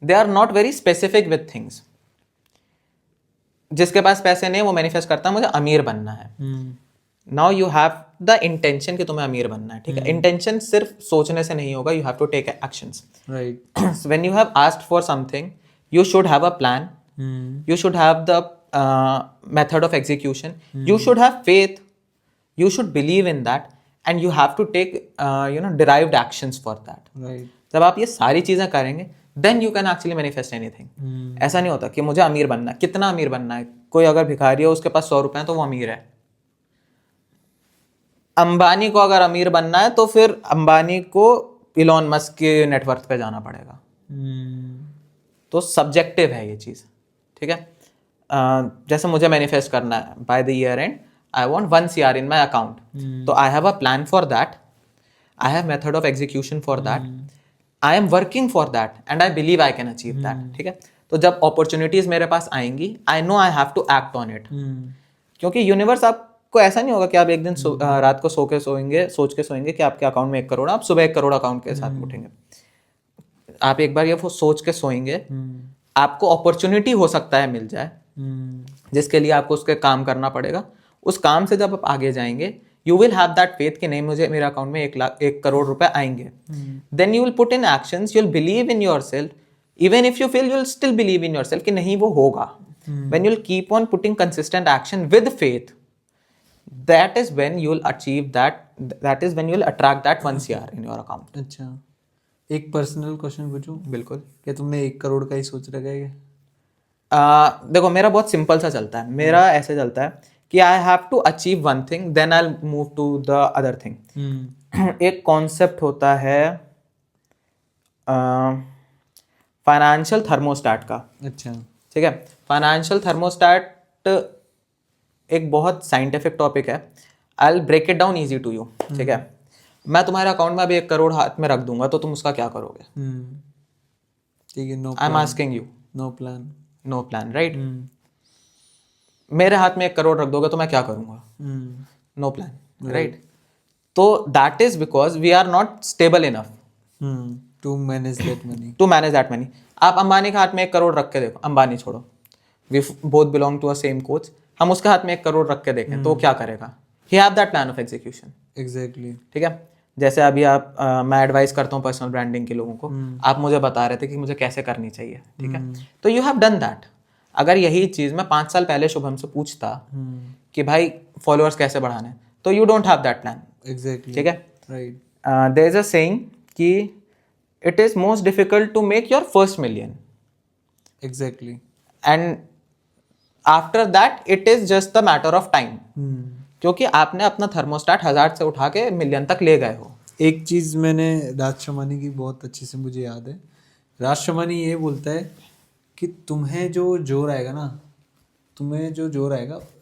they are not very specific with things. जिसके पास पैसे नहीं, वो मैनिफेस्ट करता है मुझे अमीर बनना है। Now you have the intention कि तुम्हें अमीर बनना है, ठीक है। इंटेंशन सिर्फ सोचने से नहीं होगा, you have to take actions, right. When you have asked for something, you should have a plan, you should have the method of execution, you should have faith, you should believe in that, and you have to take derived actions for that. Right. जब आप ये सारी चीज़ें करेंगे, then you can actually manifest anything. ऐसा नहीं होता कि मुझे अमीर बनना है। कितना अमीर बनना है? कोई अगर भिखारी है, उसके पास 100 रुपए हैं तो वो अमीर है। अंबानी को अगर अमीर बनना है तो फिर अंबानी को इलॉन मस्क के नेटवर्थ पे जाना पड़ेगा। तो सब्जेक्टिव है ये चीज़, ठीक है। जैसे मुझे मैनिफेस्ट करना है by the year end I want 1 CR in my account, तो I have a plan for that, I have method of execution for that, I am working for that and I believe I can achieve that, ठीक है। तो जब opportunities मेरे पास आएंगी, I know I have to act on it, क्योंकि universe आपको ऐसा नहीं होगा कि आप एक दिन रात को सोच के सोएंगे कि आपके अकाउंट में 1 करोड़, आप सुबह 1 करोड़ अकाउंट के साथ उठेंगे। आप एक बार ये वो सोच के सोएंगे, आपको अपॉर्चुनिटी हो सकता है मिल जाए, जिसके लिए आपको उसके काम करना पड़ेगा। उस काम से जब आप आगे जाएंगे, you will have that faith कि नहीं, मुझे मेरे अकाउंट में 1 करोड़ रुपए आएंगे। Then you will put in actions, you will believe in yourself, even if you fail you will still believe in yourself कि नहीं वो होगा। When you will keep on putting consistent action with faith, that is when you will achieve that is when you will attract that 1 CR in your account। अच्छा, एक personal question पूछूं? बिल्कुल। क्या तुमने 1 करोड़ का ही सोच रखा है? देखो मेरा बहुत सिंपल सा चलता है, मेरा ऐसे चलता है कि I have to achieve one thing then I move to the other thing. एक कॉन्सेप्ट होता है फाइनेंशियल थर्मोस्टैट का। अच्छा, ठीक है। फाइनेंशियल थर्मोस्टैट एक बहुत साइंटिफिक टॉपिक है, I will break it down easy to you, ठीक है। मैं तुम्हारे अकाउंट में अभी 1 करोड़ हाथ में रख दूंगा तो तुम उसका क्या करोगे? ठीक है, no I am asking you. No plan. No plan, right. मेरे हाथ में 1 करोड़ रख दोगे तो मैं क्या करूंगा? No plan, right. तो that is because we are not stable enough to manage that money. आप अंबानी के हाथ में 1 करोड़ रख के देखो, अंबानी छोड़ो, we both belong to a same coach, हम उसके हाथ में 1 करोड़ रख के देखें तो क्या करेगा? He have that plan of execution. Exactly, ठीक है। जैसे अभी आप मैं एडवाइस करता हूँ पर्सनल ब्रांडिंग के लोगों को, आप मुझे बता रहे थे कि मुझे कैसे करनी चाहिए, ठीक है। तो यू हैव डन दैट। अगर यही चीज मैं 5 साल पहले शुभम से पूछता कि भाई फॉलोअर्स कैसे बढ़ाने, तो you don't have that plan. Exactly, ठीक है, right. There is a saying कि it is most difficult to make your first million, exactly, and after that it is just the matter of time, क्योंकि आपने अपना thermostat 1000 से उठा के million तक ले गए हो। एक चीज मैंने राज शमानी की बहुत अच्छे से मुझे याद है। राज शमानी ये बोलता है कि तुम्हें जो जोर आएगा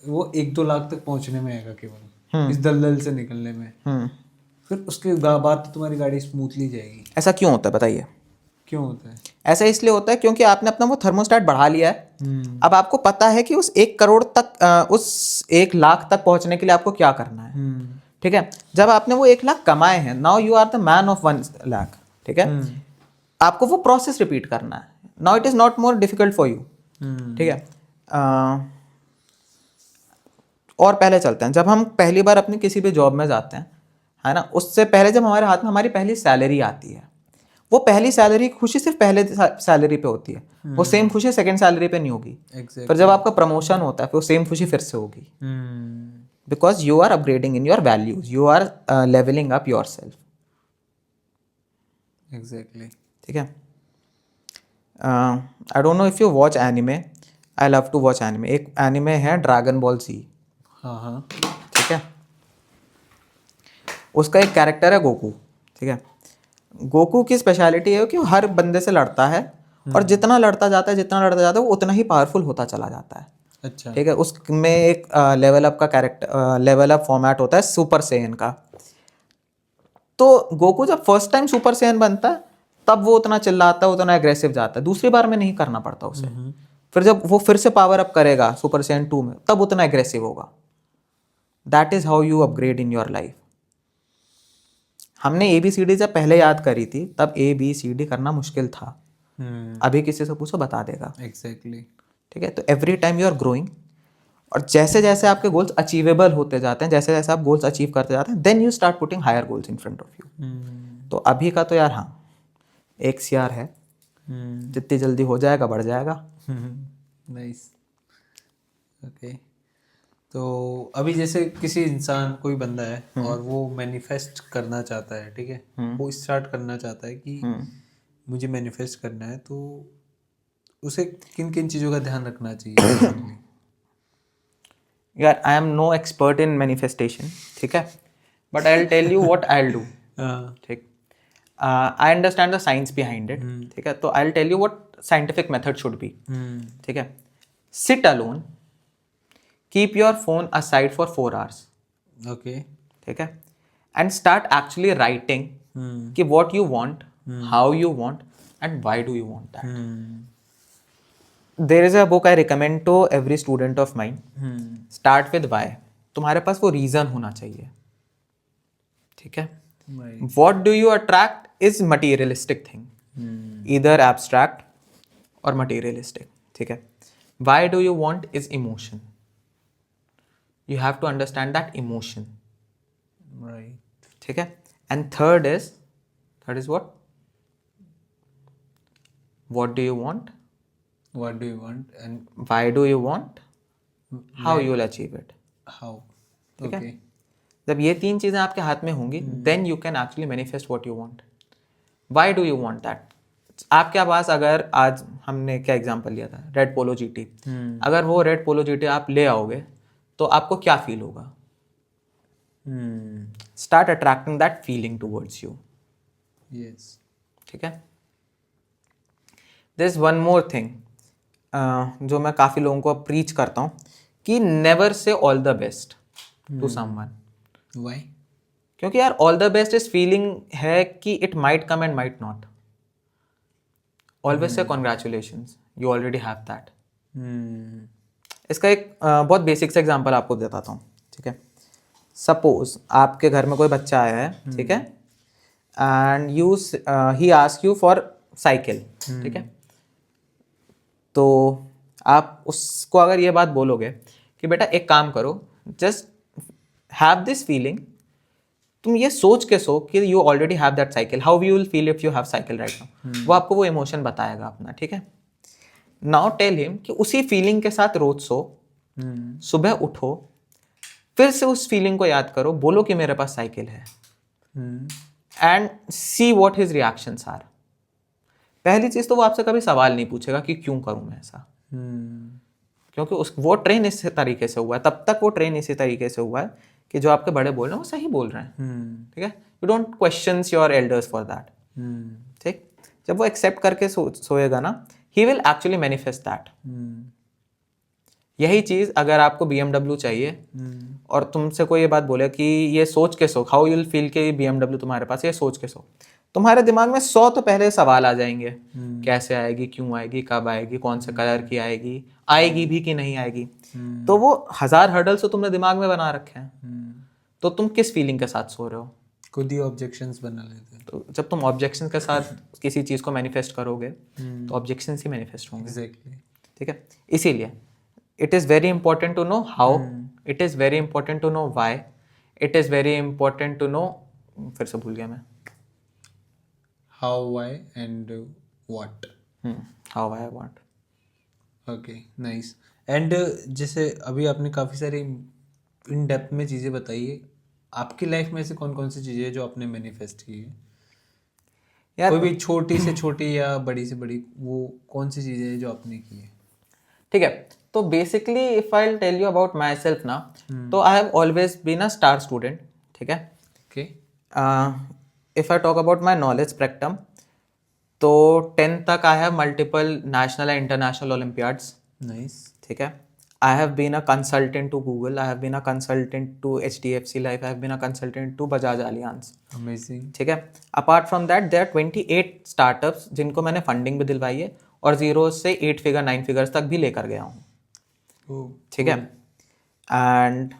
वो 1-2 लाख तक पहुंचने में आएगा, केवल इस दलदल से निकलने में। फिर उसके बाद तो तुम्हारी गाड़ी स्मूथली जाएगी। ऐसा क्यों होता है बताइए? क्यों होता है? ऐसा इसलिए होता है क्योंकि आपने अपना वो थर्मोस्टेट बढ़ा लिया है। अब आपको पता है कि उस 1 करोड़ तक उस 1 लाख तक पहुंचने के लिए आपको क्या करना है। ठीक है। जब आपने वो 1 लाख कमाए हैं, now you are the man of 1 lakh, ठीक है। आपको वो प्रोसेस रिपीट करना है। Now it is not more difficult for you, ठीक है। और पहले चलते हैं, जब हम पहली बार अपनी किसी भी जॉब में जाते हैं, है ना, उससे पहले जब हमारे हाथ में हमारी पहली सैलरी आती है, वो पहली सैलरी की खुशी सिर्फ पहले सैलरी पे होती है, वो सेम खुशी सेकंड सैलरी पे नहीं होगी। फिर जब आपका प्रमोशन होता है फिर वो सेम खुशी फिर से होगी, because you are upgrading in your values, you are levelling up your self. Exactly, ठीक है। I don't know if you watch anime, I love to watch anime. एक एनिमे है ड्रैगन बॉल जी, हाँ, ठीक है। उसका एक कैरेक्टर है गोकू, ठीक है। गोकू की स्पेशलिटी है कि वो हर बंदे से लड़ता है, और जितना लड़ता जाता है वो उतना ही पावरफुल होता चला जाता है। अच्छा, ठीक है। उसमें एक लेवल अप फॉर्मेट होता है सुपर सेयन का। तो गोकू जब फर्स्ट टाइम सुपर सेयन बनता है तब वो उतना चिल्लाता है, उतना एग्रेसिव जाता है, दूसरी बार में नहीं करना पड़ता उसे। फिर जब वो फिर से पावर अप करेगा सुपर सेयन 2 में, तब उतना एग्रेसिव होगा। That is how you upgrade in your life. हमने ABCD जब पहले याद करी थी तब ABCD करना मुश्किल था, अभी किसी से पूछो बता देगा। एग्जैक्टली, ठीक है। तो every time you are growing, और जैसे जैसे आपके गोल्स अचीवेबल होते जाते हैं, जैसे जैसे आप गोल्स अचीव करते जाते हैं, then you start putting higher goals in front of you. तो अभी का तो यार हाँ 1 CR है, जितनी जल्दी हो जाएगा बढ़ जाएगा। Nice, okay. तो अभी जैसे किसी इंसान, कोई बंदा है और वो मैनिफेस्ट करना चाहता है, ठीक है, वो स्टार्ट करना चाहता है कि मुझे मैनिफेस्ट करना है, तो उसे किन किन चीज़ों का ध्यान रखना चाहिए? यार I am no expert in manifestation, ठीक है, but I will tell you what I will do. हाँ. ठीक. I understand the science behind it. ठीक है, तो I will tell you what scientific method should be. ठीक है. Sit alone, keep your phone aside for 4 hours. Okay. ठीक है, and start actually writing कि what you want, how you want and why do you want that. There is a book I recommend to every student of mine. Start with why. तुम्हारे पास वो reason होना चाहिए. ठीक है. Right. What do you attract is materialistic thing. Either abstract or materialistic. ठीक है. Why do you want is emotion. You have to understand that emotion. Right. ठीक है. And third is what? What do you want? What do you want and Why do you want? How you will achieve it. how? ठीक है. Okay. जब ये 3 चीजें आपके हाथ में होंगी, then you can actually manifest what you want. Why do you want that? आपके पास अगर आज हमने क्या एग्जांपल लिया था, रेड पोलो जीटी. अगर वो रेड पोलो जीटी आप ले आओगे तो आपको क्या फील होगा? Start attracting that feeling towards you. Yes. ठीक है. There is one more thing जो मैं काफ़ी लोगों को प्रीच करता हूँ कि never say all the best to someone. Why? क्योंकि यार all the best is feeling है कि it might come and might not. Always say congratulations, you already have that. इसका एक बहुत बेसिक सा एग्जांपल आपको देता हूँ. ठीक है. सपोज आपके घर में कोई बच्चा आया है. ठीक है. And he ask you for cycle. ठीक है. तो आप उसको अगर ये बात बोलोगे कि बेटा एक काम करो, जस्ट हैव दिस फीलिंग. तुम ये सोच के सो कि you already have that cycle, how you will feel if you have cycle right now. वो आपको वो इमोशन बताएगा अपना. ठीक है. नाउ टेल हिम कि उसी फीलिंग के साथ रोज सो, सुबह उठो, फिर से उस फीलिंग को याद करो, बोलो कि मेरे पास साइकिल है, and see what his reactions are. पहली चीज तो वो आपसे कभी सवाल नहीं पूछेगा कि क्यों करूं मैं ऐसा, क्योंकि वो ट्रेन इस तरीके से हुआ है. तब तक वो ट्रेन इसी तरीके से हुआ है कि जो आपके बड़े बोल रहे हैं वो सही बोल रहे हैं. ठीक है. You don't questions your elders for that. ठीक. जब वो एक्सेप्ट करके सोएगा ना, he will actually manifest that. यही चीज अगर आपको BMW चाहिए और तुमसे कोई ये बात बोले कि ये सोच के सो, हाउ यू विल फील कि BMW तुम्हारे पास, ये सोच के सो, तुम्हारे दिमाग में 100 तो पहले सवाल आ जाएंगे. कैसे आएगी, क्यों आएगी, कब आएगी, कौन से कलर की आएगी, आएगी भी कि नहीं आएगी. तो वो 1000 हर्डल्स तो तुमने दिमाग में बना रखे हैं. तो तुम किस फीलिंग के साथ सो रहे हो? खुद ही ऑब्जेक्शंस बना लेते हैं. तो जब तुम ऑब्जेक्शन के साथ किसी चीज को मैनिफेस्ट करोगे तो ऑब्जेक्शंस ही मैनिफेस्ट होंगे. एग्जैक्टली. ठीक है. इसीलिए it is very important to know how, it is very important to know why, it is very important to know, फिर से भूल गया मैं. How, why and what. How I want. Okay, nice. And जैसे अभी आपने काफ़ी सारी इन डेप्थ में चीज़ें बताई है, आपकी लाइफ में ऐसे कौन कौन सी चीज़ें हैं जो आपने मैनिफेस्ट की है? यार कोई भी छोटी से छोटी या बड़ी से बड़ी, वो कौन सी चीज़ें हैं जो आपने की है? ठीक है. तो basically if I tell you about my self ना, तो I have always been a star student. ठीक है. Okay. If I talk about my knowledge spectrum, तो 10th तक I have multiple national and international olympiads. Nice. ठीक है. I have been a consultant to Google. I have been a consultant to HDFC Life. I have been a consultant to Bajaj Allianz. Amazing. ठीक है. Apart from that, there are 28 startups जिनको मैंने funding भी दिलवाई है और 0 से 8 figure 9 figures तक भी लेकर गया हूँ. ठीक है. एंड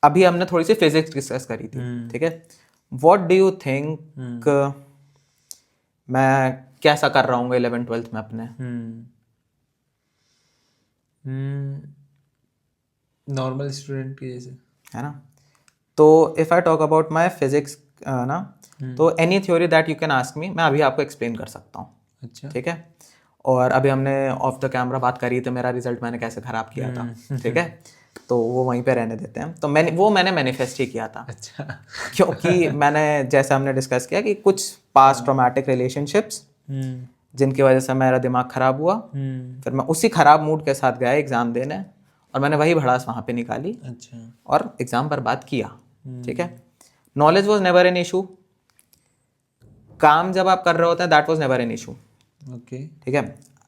अभी हमने थोड़ी सी फिजिक्स डिस्कस करी थी. ठीक है. What do you think मैं कैसा कर रहा हूँ 11th-12th में अपने? नॉर्मल स्टूडेंट की जैसे, है ना. तो if I talk about my physics ना, तो any theory that you can ask मी, मैं अभी आपको एक्सप्लेन कर सकता हूँ. अच्छा. ठीक है. और अभी हमने ऑफ द कैमरा बात करी थी मेरा रिजल्ट मैंने कैसे खराब किया था. ठीक है. तो वो वहीं पे रहने देते हैं. तो मैंने मैनिफेस्ट ही किया था. अच्छा. क्योंकि मैंने जैसे हमने डिस्कस किया कि कुछ पास्ट ट्रॉमेटिक रिलेशनशिप्स जिनकी वजह से मेरा दिमाग खराब हुआ, फिर मैं उसी खराब मूड के साथ गया एग्जाम देने और मैंने वही भड़ास वहाँ पे निकाली. अच्छा. और एग्जाम बर्बाद किया. ठीक है. Knowledge was never an issue, काम जब आप कर रहे होते हैं that was never an issue. Okay. ठीक है।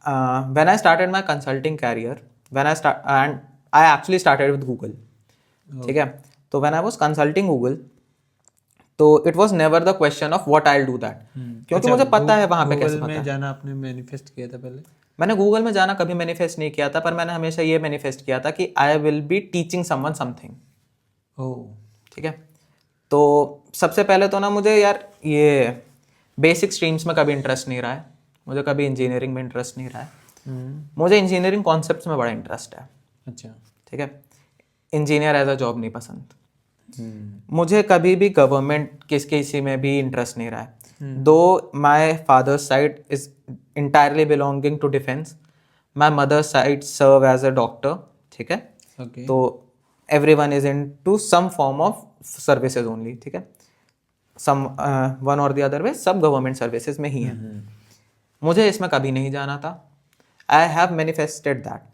When I started my consulting career, when I start and I actually started with Google. ठीक है। तो when I was consulting Google, तो it was never the question of what I will do that, क्योंकि मुझे पता है वहां पे कैसे गूगल पता में है। जाना आपने मैनिफेस्ट किया था पहले? मैंने गूगल में जाना कभी मैनिफेस्ट नहीं किया था, पर मैंने हमेशा ये मैनिफेस्ट किया था कि I will be teaching someone something. Oh. ठीक है। तो सबसे पहले तो ना मुझे यार ये बेसिक स्ट्रीम्स में कभी इंटरेस्ट नहीं रहा है, मुझे कभी इंजीनियरिंग में इंटरेस्ट नहीं रहा है। मुझे इंजीनियरिंग कॉन्सेप्ट्स में बड़ा इंटरेस्ट है। अच्छा। ठीक है। इंजीनियर एज अ जॉब नहीं पसंद। मुझे कभी भी गवर्नमेंट किसी में भी इंटरेस्ट नहीं रहा है। Though my father's side is entirely belonging to defence, my mother's side serve as a doctor. ठीक है। ओके। तो everyone is in to some form of services only. ठीक है। सम वन और द अदर वे सब government services में ही है। मुझे इसमें कभी नहीं जाना था। I have manifested that.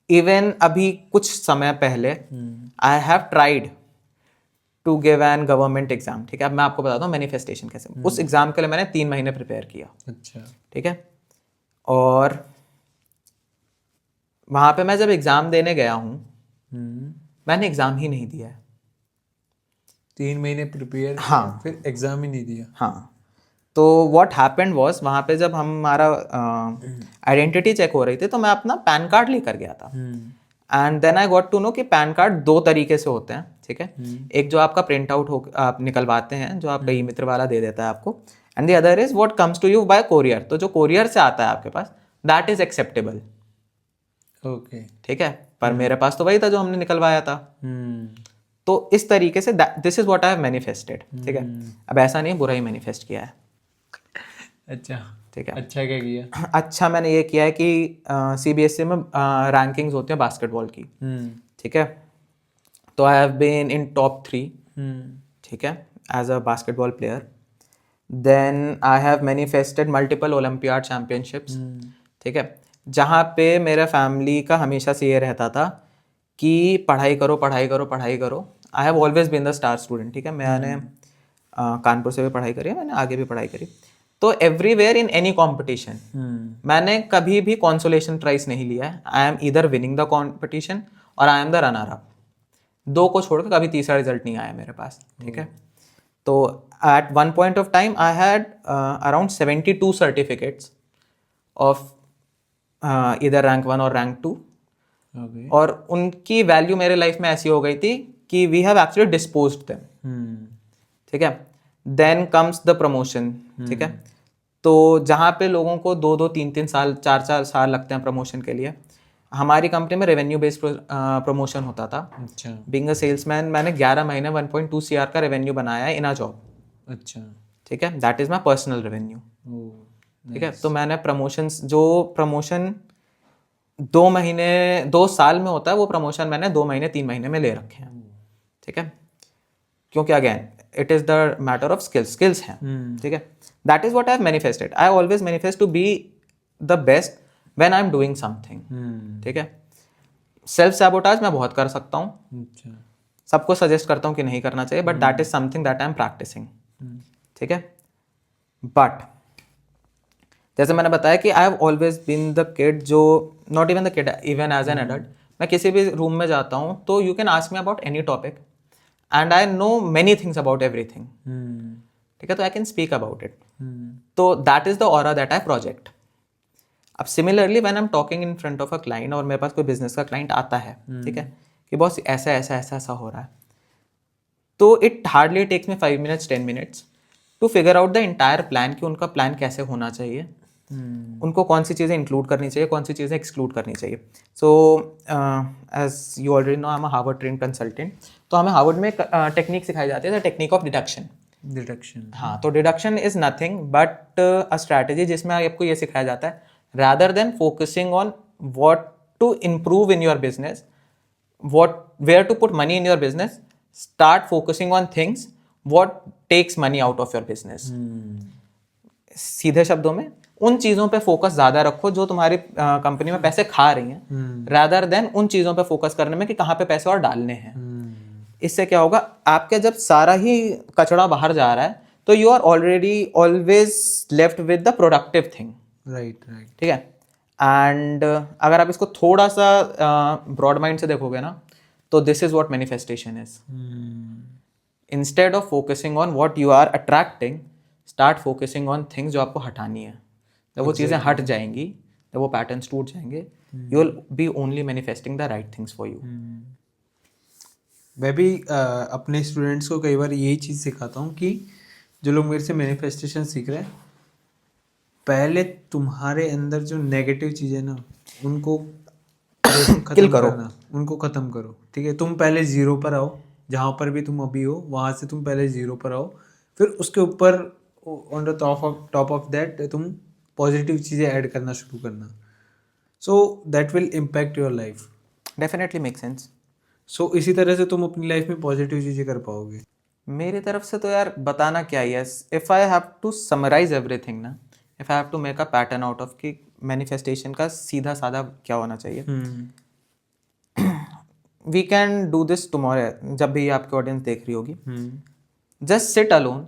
Even अभी कुछ समय पहले I have tried to give an government exam. ठीक है। अब मैं आपको बताता हूँ मैनिफेस्टेशन कैसे। उस एग्जाम के लिए मैंने 3 महीने प्रिपेयर किया। अच्छा। ठीक है। और वहां पे मैं जब एग्जाम देने गया हूँ, मैंने एग्जाम ही नहीं दिया है। 3 महीने प्रिपेयर, हाँ, फिर एग्जाम ही नहीं दिया। हाँ। तो व्हाट हैपेंड वाज, वहाँ पे जब हमारा आइडेंटिटी चेक हो रही थी, तो मैं अपना पैन कार्ड लेकर गया था। And then I got to know कि पैन कार्ड 2 तरीके से होते हैं। ठीक है। एक जो आपका प्रिंट आउट हो आप निकलवाते हैं, जो आपका ई मित्र वाला दे देता है आपको, and the other is what comes to you by courier. तो जो कोरियर से आता है आपके पास, दैट इज एक्सेप्टेबल। ओके। ठीक है। पर मेरे पास तो वही था जो हमने निकलवाया था। तो इस तरीके से this is what I have manifested. ठीक है। अब ऐसा नहीं बुरा ही मैनिफेस्ट किया है। अच्छा। ठीक है। अच्छा क्या किया? अच्छा मैंने ये किया है कि सीबीएसई में रैंकिंग्स होती हैं बास्केटबॉल की। ठीक है। तो I have been in top 3। ठीक है। As a basketball player. Then I have manifested multiple olympiad championships. ठीक है। जहाँ पे मेरे फैमिली का हमेशा से ये रहता था कि पढ़ाई करो पढ़ाई करो पढ़ाई करो। I have always been the star student. ठीक है। मैंने कानपुर से भी पढ़ाई करी है, मैंने आगे भी पढ़ाई करी। तो एवरीवेयर इन एनी कॉम्पिटिशन मैंने कभी भी कॉन्सोलेशन प्राइज नहीं लिया है। I am either winning the competition और I am the runner up. 2 को छोड़कर कभी तीसरा रिजल्ट नहीं आया मेरे पास। ठीक है। तो at one point of time I had around 72 certificates of इधर रैंक 1 और रैंक 2। ओके। और उनकी वैल्यू मेरे लाइफ में ऐसी हो गई थी कि we have actually disposed them. ठीक है। Then comes the promotion. ठीक है। तो जहाँ पे लोगों को 2-2 3-3 साल 4-4 साल लगते हैं प्रमोशन के लिए, हमारी कंपनी में रेवेन्यू बेस्ड प्रमोशन होता था। अच्छा। बीइंग अ सेल्समैन मैंने 11 महीने 1.2 CR का रेवेन्यू बनाया है इन अ जॉब। अच्छा। ठीक है। That is my personal revenue. ठीक है। तो मैंने प्रमोशंस, जो प्रमोशन 2 साल में होता है, वो प्रमोशन मैंने 2 महीने 3 महीने में ले रखे हैं। ठीक है। क्योंकि again it is the matter of skills हैं। ठीक है। That is what I have manifested. I always manifest to be the best when I am doing something. ठीक है। सेल्फ सैबोटाज मैं बहुत कर सकता हूँ। अच्छा। सबको सजेस्ट करता हूँ कि नहीं करना चाहिए, but that is something that I am practising. ठीक है। बट जैसे मैंने बताया कि I have always been the kid जो, not even the kid, even as an adult, मैं किसी भी रूम में जाता हूँ तो you can ask me about any topic and I know many things about everything. ठीक है। तो I can speak about it. तो that is the aura that I project. अब similarly when I am talking in front of a client, और मेरे पास कोई business का client आता है, ठीक है, कि बॉस ऐसा ऐसा ऐसा ऐसा हो रहा है, तो it hardly takes me 5 minutes 10 minutes to figure out the entire plan कि उनका प्लान कैसे होना चाहिए, उनको कौन सी चीज़ें इंक्लूड करनी चाहिए, कौन सी चीज़ें एक्सक्लूड करनी चाहिए। So as you already know I am a Harvard train consultant. तो हमें हार्वर्ड में टेक्निक सिखाई जाती है, the technique of deduction. Deduction. हाँ, तो deduction is nothing but a strategy जिसमें आपको ये सिखाया जाता है, rather than focusing on what to improve in your business, where to put money in your business, start focusing on things what takes money out of your business. सीधे शब्दों में उन चीज़ों पे फोकस ज़्यादा रखो जो तुम्हारी कंपनी में पैसे खा रही हैं, rather than उन चीज़ों पे फोकस करने में कि कहाँ पे पैसे और डालने हैं। इससे क्या होगा, आपका जब सारा ही कचरा बाहर जा रहा है तो you are already always left with the productive thing. Right right. ठीक है। एंड अगर आप इसको थोड़ा सा ब्रॉड माइंड से देखोगे ना, तो this is what manifestation is. Instead of focusing on what you are attracting, start focusing on things जो आपको हटानी है। जब वो चीज़ें हट जाएंगी, जब वो पैटर्न्स टूट जाएंगे, you will B only manifesting the right things for you. मैं भी अपने स्टूडेंट्स को कई बार यही चीज़ सिखाता हूँ कि जो लोग मेरे से मैनिफेस्टेशन सीख रहे हैं, पहले तुम्हारे अंदर जो नेगेटिव चीज़ें ना उनको किल करो, उनको ख़त्म करो। ठीक है, तुम पहले ज़ीरो पर आओ, जहाँ पर भी तुम अभी हो वहाँ से तुम पहले ज़ीरो पर आओ, फिर उसके ऊपर on the top of that तुम पॉजिटिव चीज़ें ऐड करना शुरू करना। So that will impact your life. Definitely make sense. So इसी तरह से तुम अपनी लाइफ में पॉजिटिव चीज़ें कर पाओगे। मेरी तरफ से तो यार बताना क्या ही है, if I have to summarise everything ना, if I have to make a pattern out of कि मैनिफेस्टेशन का सीधा साधा क्या होना चाहिए। We can do this tomorrow, जब भी आपकी ऑडियंस देख रही होगी, just sit alone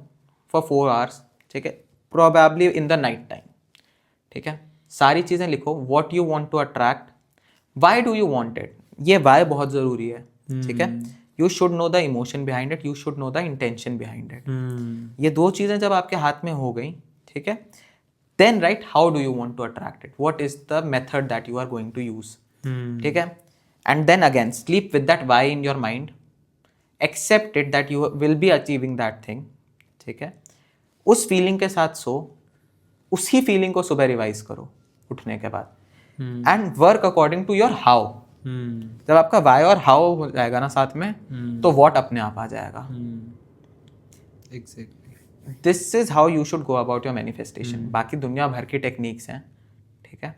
for 4 hours। ठीक है, probably in the night time. ठीक है, सारी चीज़ें लिखो, what you want to attract, why do you want it. ये व्हाई बहुत ज़रूरी है। ठीक है, you should know the emotion behind it, you should know the intention behind it. ये दो चीज़ें जब आपके हाथ में हो गई, ठीक है, then right how do you want to attract it, what is the method that you are going to use. ठीक है, and then again sleep with that why in your mind, accept it that you will be achieving that thing. ठीक है, उस feeling के साथ सो, उसी feeling को सुबह रिवाइज करो उठने के बाद, and work according to your how. जब आपका वाई और हाउ हो जाएगा ना साथ में, तो व्हाट अपने आप आ जाएगा। Exactly, this is how you should go about your manifestation. बाकी दुनिया भर की टेक्निक्स हैं। ठीक है,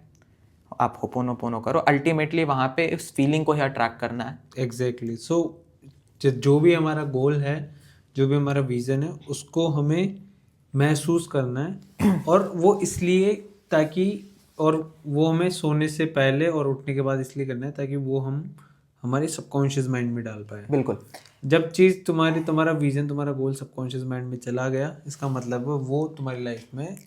आप होपोनोपोनो करो, अल्टीमेटली वहाँ पे इस फीलिंग को ही अट्रैक्ट करना है। एग्जैक्टली। सो जो भी हमारा गोल है, जो भी हमारा विजन है, उसको हमें महसूस करना है। और वो इसलिए ताकि, और वो हमें सोने से पहले और उठने के बाद इसलिए करना है ताकि वो हम हमारे सबकॉन्शियस माइंड में डाल पाए। बिल्कुल। जब चीज़ तुम्हारा विजन, तुम्हारा गोल सबकॉन्शियस माइंड में चला गया, इसका मतलब है वो तुम्हारी लाइफ में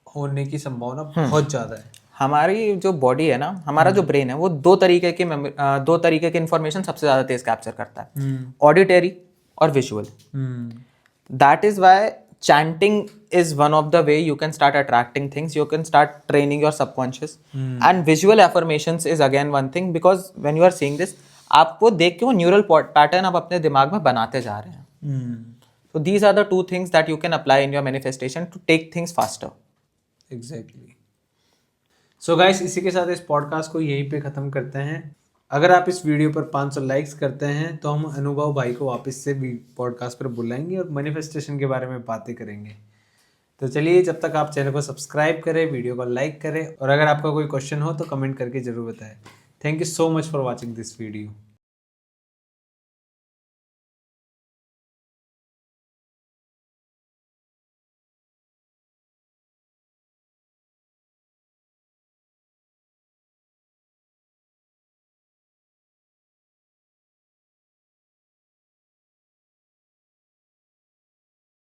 होने की संभावना बहुत ज़्यादा है। हमारी जो बॉडी है ना, हमारा जो ब्रेन है, वो दो तरीके की इंफॉर्मेशन सबसे ज़्यादा तेज कैप्चर करता है, ऑडिटरी और visual. That is why chanting is one of the way you can start attracting things, you can start training your subconscious. And visual affirmations is again one thing, because when you are seeing this, आपको देख के वो neural pattern आप अपने दिमाग में बनाते जा रहे हैं। So these are the two things that you can apply in your manifestation to take things faster. Exactly. So guys, इसी के साथ इस पॉडकास्ट को यहीं पे ख़त्म करते हैं। अगर आप इस वीडियो पर 500 लाइक्स करते हैं तो हम अनुभव भाई को वापस से पॉडकास्ट पर बुलाएंगे और मैनिफेस्टेशन के बारे में बातें करेंगे। तो चलिए, जब तक आप चैनल को सब्सक्राइब करें, वीडियो को लाइक करें, और अगर आपका कोई क्वेश्चन हो तो कमेंट करके ज़रूर बताएं। Thank you so much for watching this video.